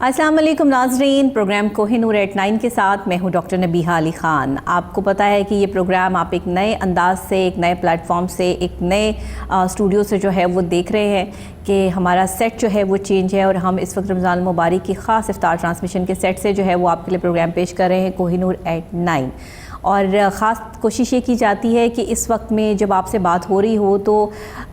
السلام علیکم ناظرین، پروگرام کوہ نور ایٹ 9 کے ساتھ میں ہوں ڈاکٹر نبیہہ علی خان۔ آپ کو پتہ ہے کہ یہ پروگرام آپ ایک نئے انداز سے، ایک نئے پلیٹ فارم سے، ایک نئے اسٹوڈیو سے جو ہے وہ دیکھ رہے ہیں کہ ہمارا سیٹ جو ہے وہ چینج ہے، اور ہم اس وقت رمضان المبارک کی خاص افطار ٹرانسمیشن کے سیٹ سے جو ہے وہ آپ کے لیے پروگرام پیش کر رہے ہیں کوہ نور ایٹ 9۔ اور خاص کوشش یہ کی جاتی ہے کہ اس وقت میں جب آپ سے بات ہو رہی ہو تو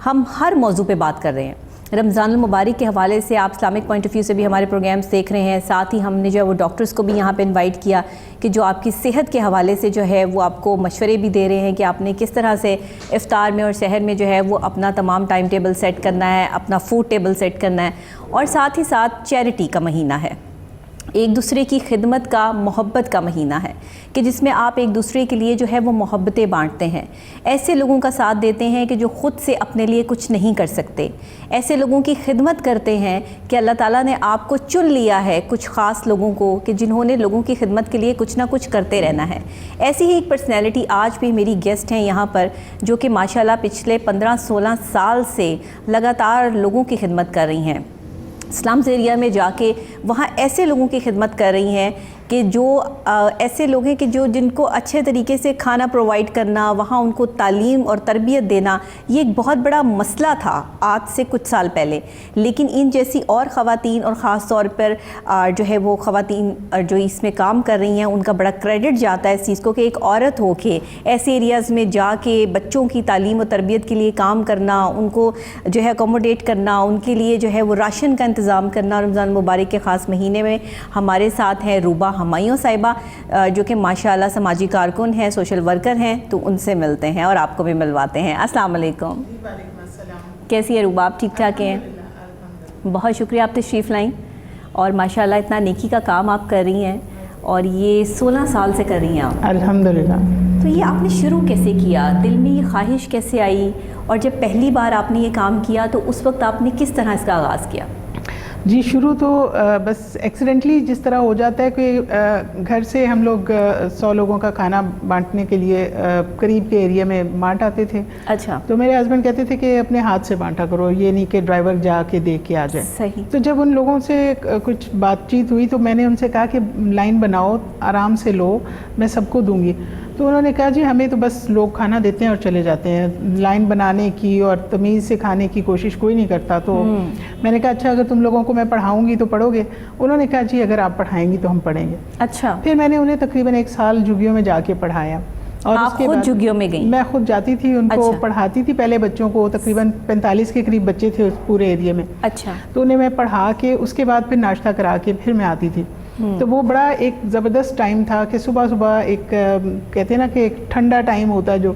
ہم ہر موضوع پہ بات کر رہے ہیں۔ رمضان المبارک کے حوالے سے آپ اسلامک پوائنٹ آف ویو سے بھی ہمارے پروگرامز دیکھ رہے ہیں، ساتھ ہی ہم نے جو ہے وہ ڈاکٹرز کو بھی یہاں پہ انوائٹ کیا کہ جو آپ کی صحت کے حوالے سے جو ہے وہ آپ کو مشورے بھی دے رہے ہیں کہ آپ نے کس طرح سے افطار میں اور سحر میں جو ہے وہ اپنا تمام ٹائم ٹیبل سیٹ کرنا ہے، اپنا فوڈ ٹیبل سیٹ کرنا ہے، اور ساتھ ہی ساتھ چیریٹی کا مہینہ ہے، ایک دوسرے کی خدمت کا، محبت کا مہینہ ہے کہ جس میں آپ ایک دوسرے کے لیے جو ہے وہ محبتیں بانٹتے ہیں، ایسے لوگوں کا ساتھ دیتے ہیں کہ جو خود سے اپنے لیے کچھ نہیں کر سکتے، ایسے لوگوں کی خدمت کرتے ہیں کہ اللہ تعالیٰ نے آپ کو چن لیا ہے کچھ خاص لوگوں کو کہ جنہوں نے لوگوں کی خدمت کے لیے کچھ نہ کچھ کرتے رہنا ہے۔ ایسی ہی ایک پرسنالٹی آج بھی میری گیسٹ ہیں یہاں پر، جو کہ ماشاءاللہ پچھلے 15-16 سال سے لگاتار لوگوں کی خدمت کر رہی ہیں، سلمز ایریا میں جا کے وہاں ایسے لوگوں کی خدمت کر رہی ہیں کہ جو ایسے لوگ ہیں کہ جن کو اچھے طریقے سے کھانا پرووائڈ کرنا، وہاں ان کو تعلیم اور تربیت دینا، یہ ایک بہت بڑا مسئلہ تھا آج سے کچھ سال پہلے، لیکن ان جیسی اور خواتین، اور خاص طور پر جو ہے وہ خواتین جو اس میں کام کر رہی ہیں، ان کا بڑا کریڈٹ جاتا ہے اس چیز کو کہ ایک عورت ہو کے ایسے ایریاز میں جا کے بچوں کی تعلیم و تربیت کے لیے کام کرنا، ان کو جو ہے اکوموڈیٹ کرنا، ان کے لیے جو ہے وہ راشن کا انتظام کرنا۔ رمضان المبارک کے خاص مہینے میں ہمارے ساتھ ہیں روبہ ہمایوں صاحبہ، جو کہ ماشاءاللہ سماجی کارکن ہیں، سوشل ورکر ہیں، تو ان سے ملتے ہیں اور آپ کو بھی ملواتے ہیں۔ السلام علیکم۔ وعلیکم السلام۔ کیسی ہے روبہ؟ آپ ٹھیک ٹھاک ہیں؟ بہت شکریہ آپ تشریف لائیں، اور ماشاءاللہ اتنا نیکی کا کام آپ کر رہی ہیں، اور یہ 16 سال سے کر رہی ہیں آپ۔ الحمدللہ۔ تو یہ آپ نے شروع کیسے کیا؟ دل میں یہ خواہش کیسے آئی؟ اور جب پہلی بار آپ نے یہ کام کیا تو اس وقت آپ نے کس طرح اس کا آغاز کیا؟ جی شروع تو بس ایکسیڈنٹلی جس طرح ہو جاتا ہے کہ گھر سے ہم لوگ 100 لوگوں کا کھانا بانٹنے کے لیے قریب کے ایریا میں بانٹ آتے تھے۔ اچھا۔ تو میرے ہسبینڈ کہتے تھے کہ اپنے ہاتھ سے بانٹا کرو، یہ نہیں کہ ڈرائیور جا کے دے کے آ جائے۔ صحیح۔ تو جب ان لوگوں سے کچھ بات چیت ہوئی تو میں نے ان سے کہا کہ لائن بناؤ، آرام سے لو، میں سب کو دوں گی۔ تو انہوں نے کہا جی ہمیں تو بس لوگ کھانا دیتے ہیں اور چلے جاتے ہیں، لائن بنانے کی اور تمیز سے کھانے کی کوشش کوئی نہیں کرتا۔ تو میں نے کہا اچھا اگر تم لوگوں کو میں پڑھاؤں گی تو پڑھو گے؟ انہوں نے کہا جی اگر آپ پڑھائیں گی تو ہم پڑھیں گے۔ اچھا۔ پھر میں نے انہیں تقریباً 1 سال جھگیوں میں جا کے پڑھایا، اور آپ خود جھگیوں میں گئیں؟ میں خود جاتی تھی، ان کو پڑھاتی تھی پہلے بچوں کو، تقریباً 45 کے قریب بچے تھے اس پورے ایریا میں۔ اچھا۔ تو انہیں میں پڑھا کے اس کے بعد پھر ناشتہ کرا کے پھر میں آتی تھی۔ تو وہ بڑا ایک زبردست ٹائم تھا کہ صبح صبح ایک کہتے ہیں نا کہ ایک ٹھنڈا ٹائم ہوتا ہے جو،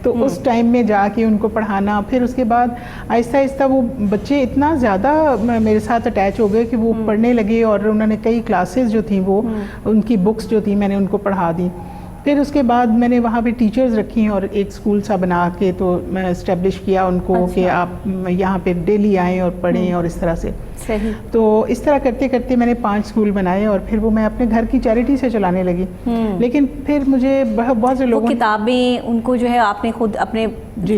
تو اس ٹائم میں جا کے ان کو پڑھانا۔ پھر اس کے بعد آہستہ آہستہ وہ بچے اتنا زیادہ میرے ساتھ اٹیچ ہو گئے کہ وہ پڑھنے لگے، اور انہوں نے کئی کلاسز جو تھیں وہ ان کی بکس جو تھیں میں نے ان کو پڑھا دی۔ پھر اس کے بعد میں نے وہاں پہ ٹیچرز رکھی اور ایک اسکول سا بنا کے تو میں اسٹیبلش کیا ان کو کہ آپ یہاں پہ ڈیلی آئیں اور پڑھیں، اور اس طرح سے۔ صحیح۔ تو اس طرح کرتے کرتے میں نے 5 اسکول بنائے، اور پھر وہ میں اپنے گھر کی چیریٹی سے چلانے لگی۔ لیکن پھر مجھے بہت سے لوگوں کتابیں ان کو جو ہے آپ نے خود اپنے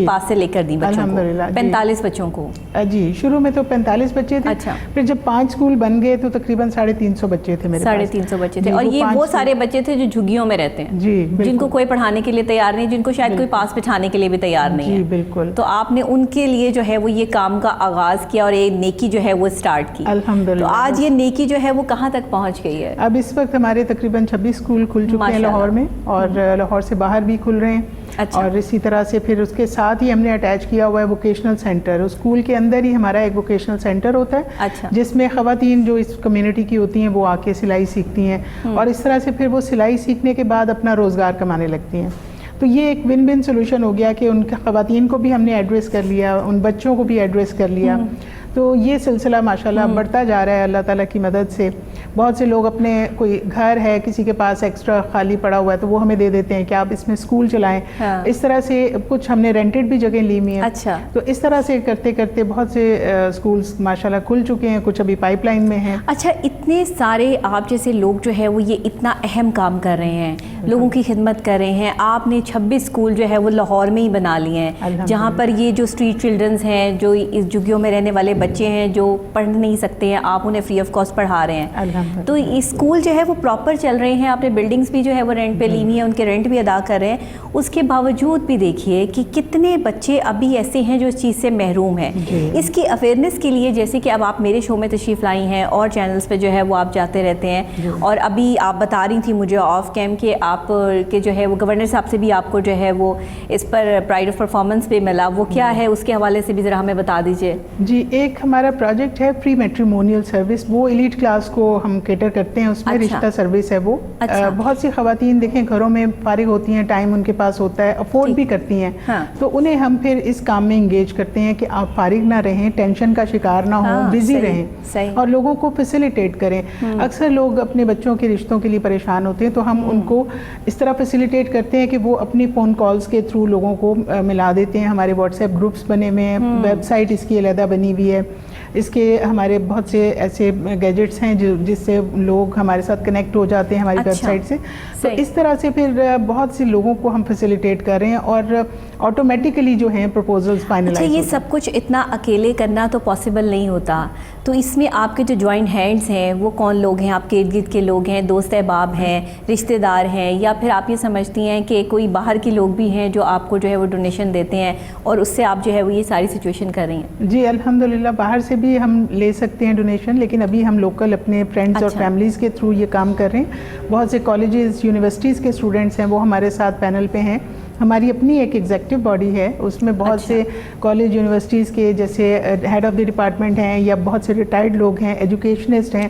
پاس سے لے کر دی بچوں کو؟ 45 بچوں کو؟ جی شروع میں تو 45 بچے تھے۔ اچھا۔ پھر جب 5 اسکول بن گئے تو تقریباً 350 بچے تھے میرے پاس۔ 350 بچے تھے، اور یہ وہ سارے بچے تھے جو جھگیوں میں رہتے ہیں، جی جن کو کوئی پڑھانے کے لیے تیار نہیں، جن کو شاید کوئی پاس بٹھانے کے لیے بھی تیار نہیں ہے۔ جی بالکل۔ تو آپ نے ان کے لیے جو ہے وہ یہ کام کا آغاز کیا اور ایک نیکی جو ہے وہ اسٹارٹ کی۔ الحمدللہ۔ تو آج یہ نیکی جو ہے وہ کہاں تک پہنچ گئی ہے؟ اب اس وقت ہمارے تقریباً 26 اسکول کھل چکے ہیں لاہور میں، اور لاہور سے باہر بھی کھل رہے ہیں۔ اور اسی طرح سے پھر اس کے ساتھ ہی ہم نے اٹیچ کیا ہوا ہے ووکیشنل سینٹر۔ اسکول کے اندر ہی ہمارا ایک ووکیشنل سینٹر ہوتا ہے، جس میں خواتین جو اس کمیونٹی کی ہوتی ہیں وہ آ کے سلائی سیکھتی ہیں، اور اس طرح سے پھر وہ سلائی سیکھنے کے بعد اپنا روزگار کمانے لگتی ہیں۔ تو یہ ایک ون ون سولوشن ہو گیا کہ ان خواتین کو بھی ہم نے ایڈریس کر لیا، ان بچوں کو بھی ایڈریس کر لیا۔ تو یہ سلسلہ ماشاءاللہ بڑھتا جا رہا ہے اللہ تعالیٰ کی مدد سے۔ بہت سے لوگ اپنے کوئی گھر ہے کسی کے پاس ایکسٹرا خالی پڑا ہوا ہے تو وہ ہمیں دے دیتے ہیں کہ آپ اس میں اسکول چلائیں۔ اس طرح سے کچھ ہم نے رینٹڈ بھی جگہ لی ہوئی ہیں۔ اچھا۔ تو اس طرح سے کرتے کرتے بہت سے اسکولز ماشاءاللہ کھل چکے ہیں، کچھ ابھی پائپ لائن میں ہیں۔ اچھا، اتنے سارے آپ جیسے لوگ جو ہے وہ یہ اتنا اہم کام کر رہے ہیں، لوگوں کی خدمت کر رہے ہیں۔ آپ نے 26 اسکول جو ہے وہ لاہور میں ہی بنا لیے ہیں، جہاں پر یہ جو اسٹریٹ چلڈرنز ہیں، جو اس جھگیوں میں رہنے والے بچے ہیں جو پڑھ نہیں سکتے ہیں، آپ انہیں فری آف کاسٹ پڑھا رہے ہیں۔ تو اسکول جو ہے وہ پراپر چل رہے ہیں, آپ نے بلڈنگس بھی جو ہے وہ رینٹ پہ لی ہوئی ہیں, ان کے رینٹ بھی ادا کر رہے ہیں, اس کے باوجود بھی دیکھیے کہ کتنے بچے ابھی ایسے ہیں جو اس چیز سے محروم ہیں. اس کی اویئرنیس کے لیے جیسے کہ اب آپ میرے شو میں تشریف لائی ہیں اور چینلز پہ جو ہے وہ آپ جاتے رہتے ہیں, اور ابھی آپ بتا رہی تھی مجھے آف کیم کہ آپ کے جو ہے وہ گورنر صاحب سے بھی آپ کو جو ہے وہ اس پر پرائڈ آف پرفارمنس پہ ملا, وہ کیا ہے اس کے حوالے سے بھی ذرا ہمیں بتا دیجیے. جی, ایک ہمارا پروجیکٹ ہے پری میٹریمونیل سروس, وہ ایلیٹ کلاس کو ہم کیٹر کرتے ہیں, اس میں رشتہ سروس ہے وہ. بہت سی خواتین دیکھیں گھروں میں فارغ ہوتی ہیں, ٹائم ان کے پاس ہوتا ہے, افورڈ بھی کرتی ہیں, تو انہیں ہم پھر اس کام میں انگیج کرتے ہیں کہ آپ فارغ نہ رہیں, ٹینشن کا شکار نہ ہوں, بزی رہیں اور لوگوں کو فیسیلیٹیٹ کریں. اکثر لوگ اپنے بچوں کے رشتوں کے لیے پریشان ہوتے ہیں, تو ہم ان کو اس طرح فیسیلیٹیٹ کرتے ہیں کہ وہ اپنی فون کالز کے تھرو لوگوں کو ملا دیتے ہیں. ہمارے واٹس ایپ گروپس بنے ہوئے ہیں, ویب سائٹ اس کی علیحدہ بنی ہوئی ہے, اس کے ہمارے بہت سے ایسے گیجٹس ہیں جس سے لوگ ہمارے ساتھ کنیکٹ ہو جاتے ہیں ہماری ویب سائٹ سے. تو اس طرح سے پھر بہت سے لوگوں کو ہم فیسیلیٹیٹ کر رہے ہیں اور آٹومیٹیکلی جو ہیں پروپوزلز فائنلائز. یہ سب کچھ اتنا اکیلے کرنا تو پاسبل نہیں ہوتا, تو اس میں آپ کے جو جوائنٹ ہینڈز ہیں وہ کون لوگ ہیں؟ آپ کے ارد گرد کے لوگ ہیں, دوست احباب ہیں, رشتہ دار ہیں, یا پھر آپ یہ سمجھتی ہیں کہ کوئی باہر کے لوگ بھی ہیں جو آپ کو جو ہے وہ ڈونیشن دیتے ہیں اور اس سے آپ جو ہے وہ یہ ساری سچویشن کر رہی ہیں؟ جی الحمدللہ باہر سے بھی ہم لے سکتے ہیں ڈونیشن, لیکن ابھی ہم لوکل اپنے فرینڈز اور فیملیز کے تھرو یہ کام کر رہے ہیں. بہت سے کالجز یونیورسٹیز کے اسٹوڈنٹس ہیں وہ ہمارے ساتھ پینل پہ ہیں. ہماری اپنی ایک ایگزیکٹو باڈی ہے, اس میں بہت سے کالج یونیورسٹیز کے جیسے ہیڈ آف دی ڈپارٹمنٹ ہیں یا بہت سے ریٹائرڈ لوگ ہیں, ایجوکیشنسٹ ہیں,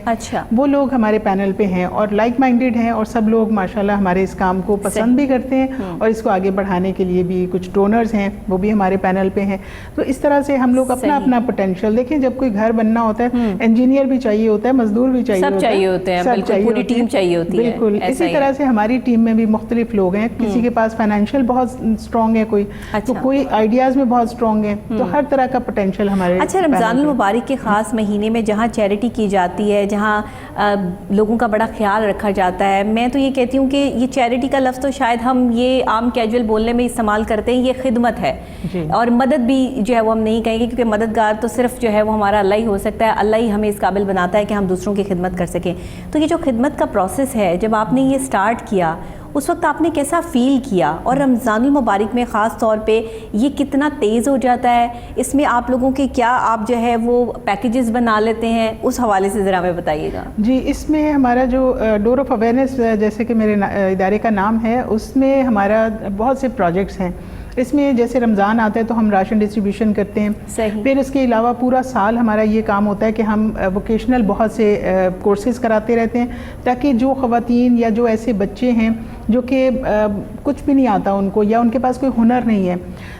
وہ لوگ ہمارے پینل پہ ہیں اور لائک مائنڈیڈ ہیں, اور سب لوگ ماشاءاللہ ہمارے اس کام کو پسند بھی کرتے ہیں اور اس کو آگے بڑھانے کے لیے بھی کچھ ڈونرز ہیں وہ بھی ہمارے پینل پہ ہیں. تو اس طرح سے ہم لوگ اپنا اپنا پوٹینشیل دیکھیں, جب کوئی گھر بننا ہوتا ہے انجینئر بھی چاہیے ہوتا ہے, مزدور بھی چاہیے ہوتے ہیں, پوری ٹیم چاہیے ہوتی ہے. بالکل اسی طرح سے ہماری ٹیم میں بھی مختلف لوگ ہیں, کسی کے پاس فائنینشیل بہت اسٹرانگ ہے, کوئی تو کوئی آئیڈیاز میں بہت اسٹرانگ ہے, تو ہر طرح کا پوٹینشیل ہمارے. اچھا, رمضان المبارک کے خاص مہینے میں جہاں چیریٹی کی جاتی ہے, جہاں لوگوں کا بڑا خیال رکھا جاتا ہے, میں تو یہ کہتی ہوں کہ یہ چیریٹی کا لفظ تو شاید ہم یہ عام کیجول بولنے میں استعمال کرتے ہیں, یہ خدمت ہے اور مدد بھی جو ہے وہ ہم نہیں کہیں گے, کیونکہ مددگار تو صرف جو ہے وہ ہمارا اللہ ہی ہو سکتا ہے, اللہ ہی ہمیں اس قابل بناتا ہے کہ ہم دوسروں کی خدمت کر سکیں. تو یہ جو خدمت کا پروسیس ہے, جب آپ نے یہ سٹارٹ کیا اس وقت آپ نے کیسا فیل کیا, اور رمضان المبارک میں خاص طور پہ یہ کتنا تیز ہو جاتا ہے, اس میں آپ لوگوں کے کیا آپ جو ہے وہ پیکیجز بنا لیتے ہیں, اس حوالے سے ذرا ہمیں بتائیے گا. جی, اس میں ہمارا جو ڈور آف اویئرنیس جیسے کہ میرے ادارے کا نام ہے, اس میں ہمارا بہت سے پروجیکٹس ہیں. اس میں جیسے رمضان آتا ہے تو ہم راشن ڈسٹریبیوشن کرتے ہیں, پھر اس کے علاوہ پورا سال ہمارا یہ کام ہوتا ہے کہ ہم ووکیشنل بہت سے کورسز کراتے رہتے ہیں, تاکہ جو خواتین یا جو ایسے بچے ہیں جو کہ کچھ بھی نہیں آتا ان کو, یا ان کے پاس کوئی ہنر نہیں ہے,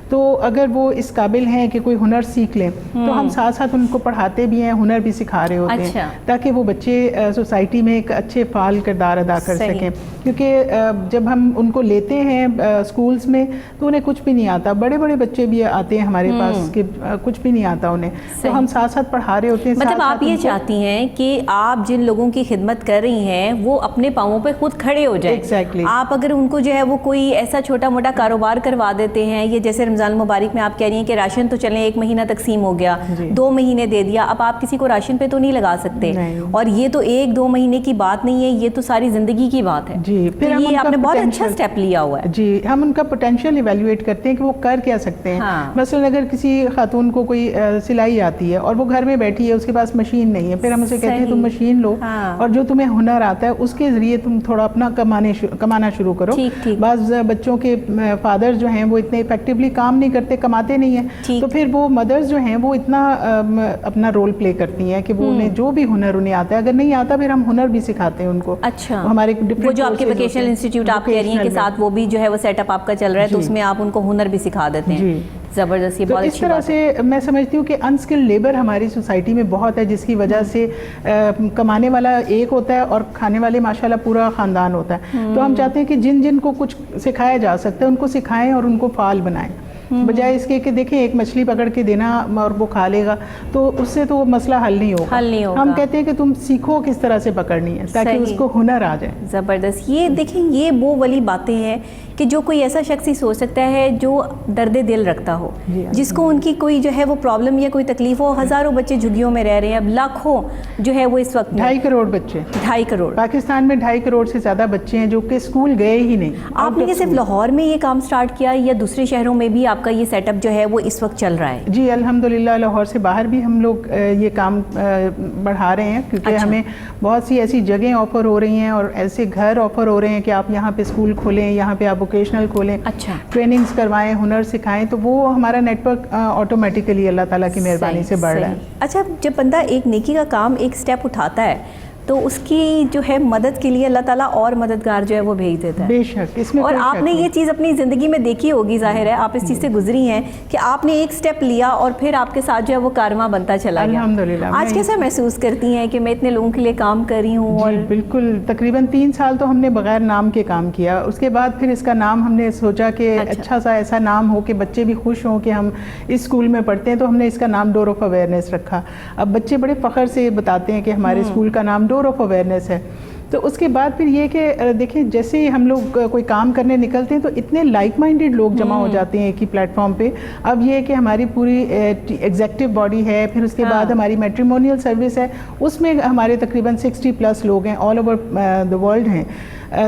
تو اگر وہ اس قابل ہیں کہ کوئی ہنر سیکھ لیں, تو ہم ساتھ ساتھ ان کو پڑھاتے بھی ہیں, ہنر بھی سکھا رہے ہوتے ہیں, تاکہ وہ بچے سوسائٹی میں ایک اچھے فعال کردار ادا کر سکیں. کیونکہ جب ہم ان کو لیتے ہیں اسکولز میں تو انہیں کچھ بھی نہیں آتا, بڑے بڑے بچے بھی آتے ہیں ہمارے پاس کہ کچھ بھی نہیں آتا انہیں, تو ہم ساتھ ساتھ پڑھا رہے ہوتے ہیں. مطلب آپ یہ چاہتی ہیں کہ آپ جن لوگوں کی خدمت کر رہی ہیں وہ اپنے پاؤں پہ خود کھڑے ہو جائیں. ایگزیکٹلی. آپ اگر ان کو جو ہے وہ کوئی ایسا چھوٹا موٹا کاروبار کروا دیتے ہیں, یہ جیسے رمضان المبارک میں آپ کہہ رہی ہیں کہ راشن تو چلیں 1 مہینہ تقسیم ہو گیا, 2 مہینے دے دیا, اب آپ کسی کو راشن پہ تو نہیں لگا سکتے, اور یہ تو 1-2 مہینے کی بات نہیں ہے, یہ تو ساری زندگی کی بات ہے. جی, پھر یہ آپ نے بہت اچھا سٹیپ لیا ہوا ہے. جی, ہم ان کا پوٹینشیل ایویلویٹ کرتے ہیں کہ وہ کر کیا سکتے ہیں. مثلا اگر کسی خاتون کو کوئی سلائی آتی ہے اور وہ گھر میں بیٹھی ہے, اس کے پاس مشین نہیں ہے, پھر ہم اسے کہتے ہیں تم مشین لو اور جو تمہیں ہنر آتا ہے اس کے ذریعے تم تھوڑا اپنا کمانا شروع کرو. بعض بچوں کے فادر جو ہیں وہ اتنے افیکٹولی کام نہیں کرتے, کماتے نہیں ہیں, تو پھر وہ مدرز جو ہیں وہ اتنا اپنا رول پلے کرتی ہیں کہ وہ انہیں جو بھی ہنر انہیں آتا ہے, اگر نہیں آتا پھر ہم ہنر بھی سکھاتے ہیں ان کو. اچھا, ہمارے وہ جو آپ کے ووکیشنل انسٹیٹیوٹ آپ کہہ رہی ہیں کے ساتھ وہ بھی جو ہے وہ سیٹ اپ آپ کا چل رہا ہے, تو اس میں آپ ان کو ہنر بھی سکھا دیتے ہیں. زبردست, یہ بہت اچھی بات ہے. اس طرح سے میں سمجھتی ہوں کہ انسکل لیبر ہماری سوسائٹی میں بہت ہے, جس کی وجہ سے کمانے والا ایک ہوتا ہے اور کھانے والے ماشاءاللہ پورا خاندان ہوتا ہے. تو ہم چاہتے ہیں کہ جن کو کچھ سکھایا جا سکتا ہے ان کو سکھائیں اور ان کو فعال بنائیں. بجائے اس کے کہ دیکھیں ایک مچھلی پکڑ کے دینا اور وہ کھا لے گا تو اس سے تو وہ مسئلہ حل نہیں ہوگا. ہم کہتے ہیں کہ تم سیکھو کس طرح سے پکڑنی ہے تاکہ اس کو ہنر آ جائے. زبردست. یہ دیکھیں یہ وہ والی باتیں ہیں کہ جو کوئی ایسا شخص ہی سوچ سکتا ہے جو درد دل رکھتا ہو, جس کو ان کی کوئی جو ہے وہ پرابلم یا کوئی تکلیف ہو. ہزاروں بچے جھگیوں میں رہ رہے ہیں, اب لاکھوں جو ہے وہ اس وقت 2.5 کروڑ بچے, 2.5 کروڑ پاکستان میں 2.5 کروڑ سے زیادہ بچے ہیں جو کہ اسکول گئے ہی نہیں. آپ نے صرف لاہور میں یہ کام سٹارٹ کیا یا دوسرے شہروں میں بھی آپ کا یہ سیٹ اپ جو ہے وہ اس وقت چل رہا ہے؟ جی الحمدللہ لاہور سے باہر بھی ہم لوگ یہ کام بڑھا رہے ہیں کیونکہ ہمیں بہت سی ایسی جگہیں آفر ہو رہی ہیں اور ایسے گھر آفر ہو رہے ہیں کہ آپ یہاں پہ اسکول کھولیں, یہاں پہ آپ ووکیشنل کھولیں, اچھا ٹریننگز کروائیں, ہنر سکھائیں. تو وہ ہمارا نیٹ ورک آٹومیٹیکلی اللہ تعالیٰ کی مہربانی سے بڑھ رہا ہے. اچھا, جب بندہ ایک نیکی کا کام ایک سٹیپ اٹھاتا ہے تو اس کی جو ہے مدد کے لیے اللہ تعالیٰ اور مددگار جو ہے وہ بھیج دیتا ہے. بے شک, اس میں اور آپ نے یہ چیز اپنی زندگی میں دیکھی ہوگی, ظاہر ہے آپ اس چیز سے گزری ہیں کہ آپ نے ایک سٹیپ لیا اور پھر آپ کے ساتھ جو ہے وہ کارواں بنتا چلا گیا. الحمدللہ. آج کیسا محسوس کرتی ہیں کہ میں اتنے لوگوں کے لیے کام کر رہی ہوں؟ اور بالکل, تقریباً 3 سال تو ہم نے بغیر نام کے کام کیا. اس کے بعد پھر اس کا نام ہم نے سوچا کہ اچھا سا ایسا نام ہو کہ بچے بھی خوش ہوں کہ ہم اس اسکول میں پڑھتے ہیں, تو ہم نے اس کا نام ڈور آف اویئرنیس رکھا. اب بچے بڑے فخر سے بتاتے ہیں کہ ہمارے اسکول کا نام ڈور آف اویئرنیس ہے. تو اس کے بعد پھر یہ کہ دیکھیں جیسے ہی ہم لوگ کوئی کام کرنے نکلتے ہیں تو اتنے لائک مائنڈیڈ لوگ جمع ہو جاتے ہیں ایک ہی پلیٹ فارم پہ. اب یہ کہ ہماری پوری ایگزیکٹو باڈی ہے, پھر اس کے بعد ہماری میٹریمونیل سروس ہے, اس میں ہمارے تقریباً 60+ لوگ ہیں, آل اوور دا ورلڈ ہیں.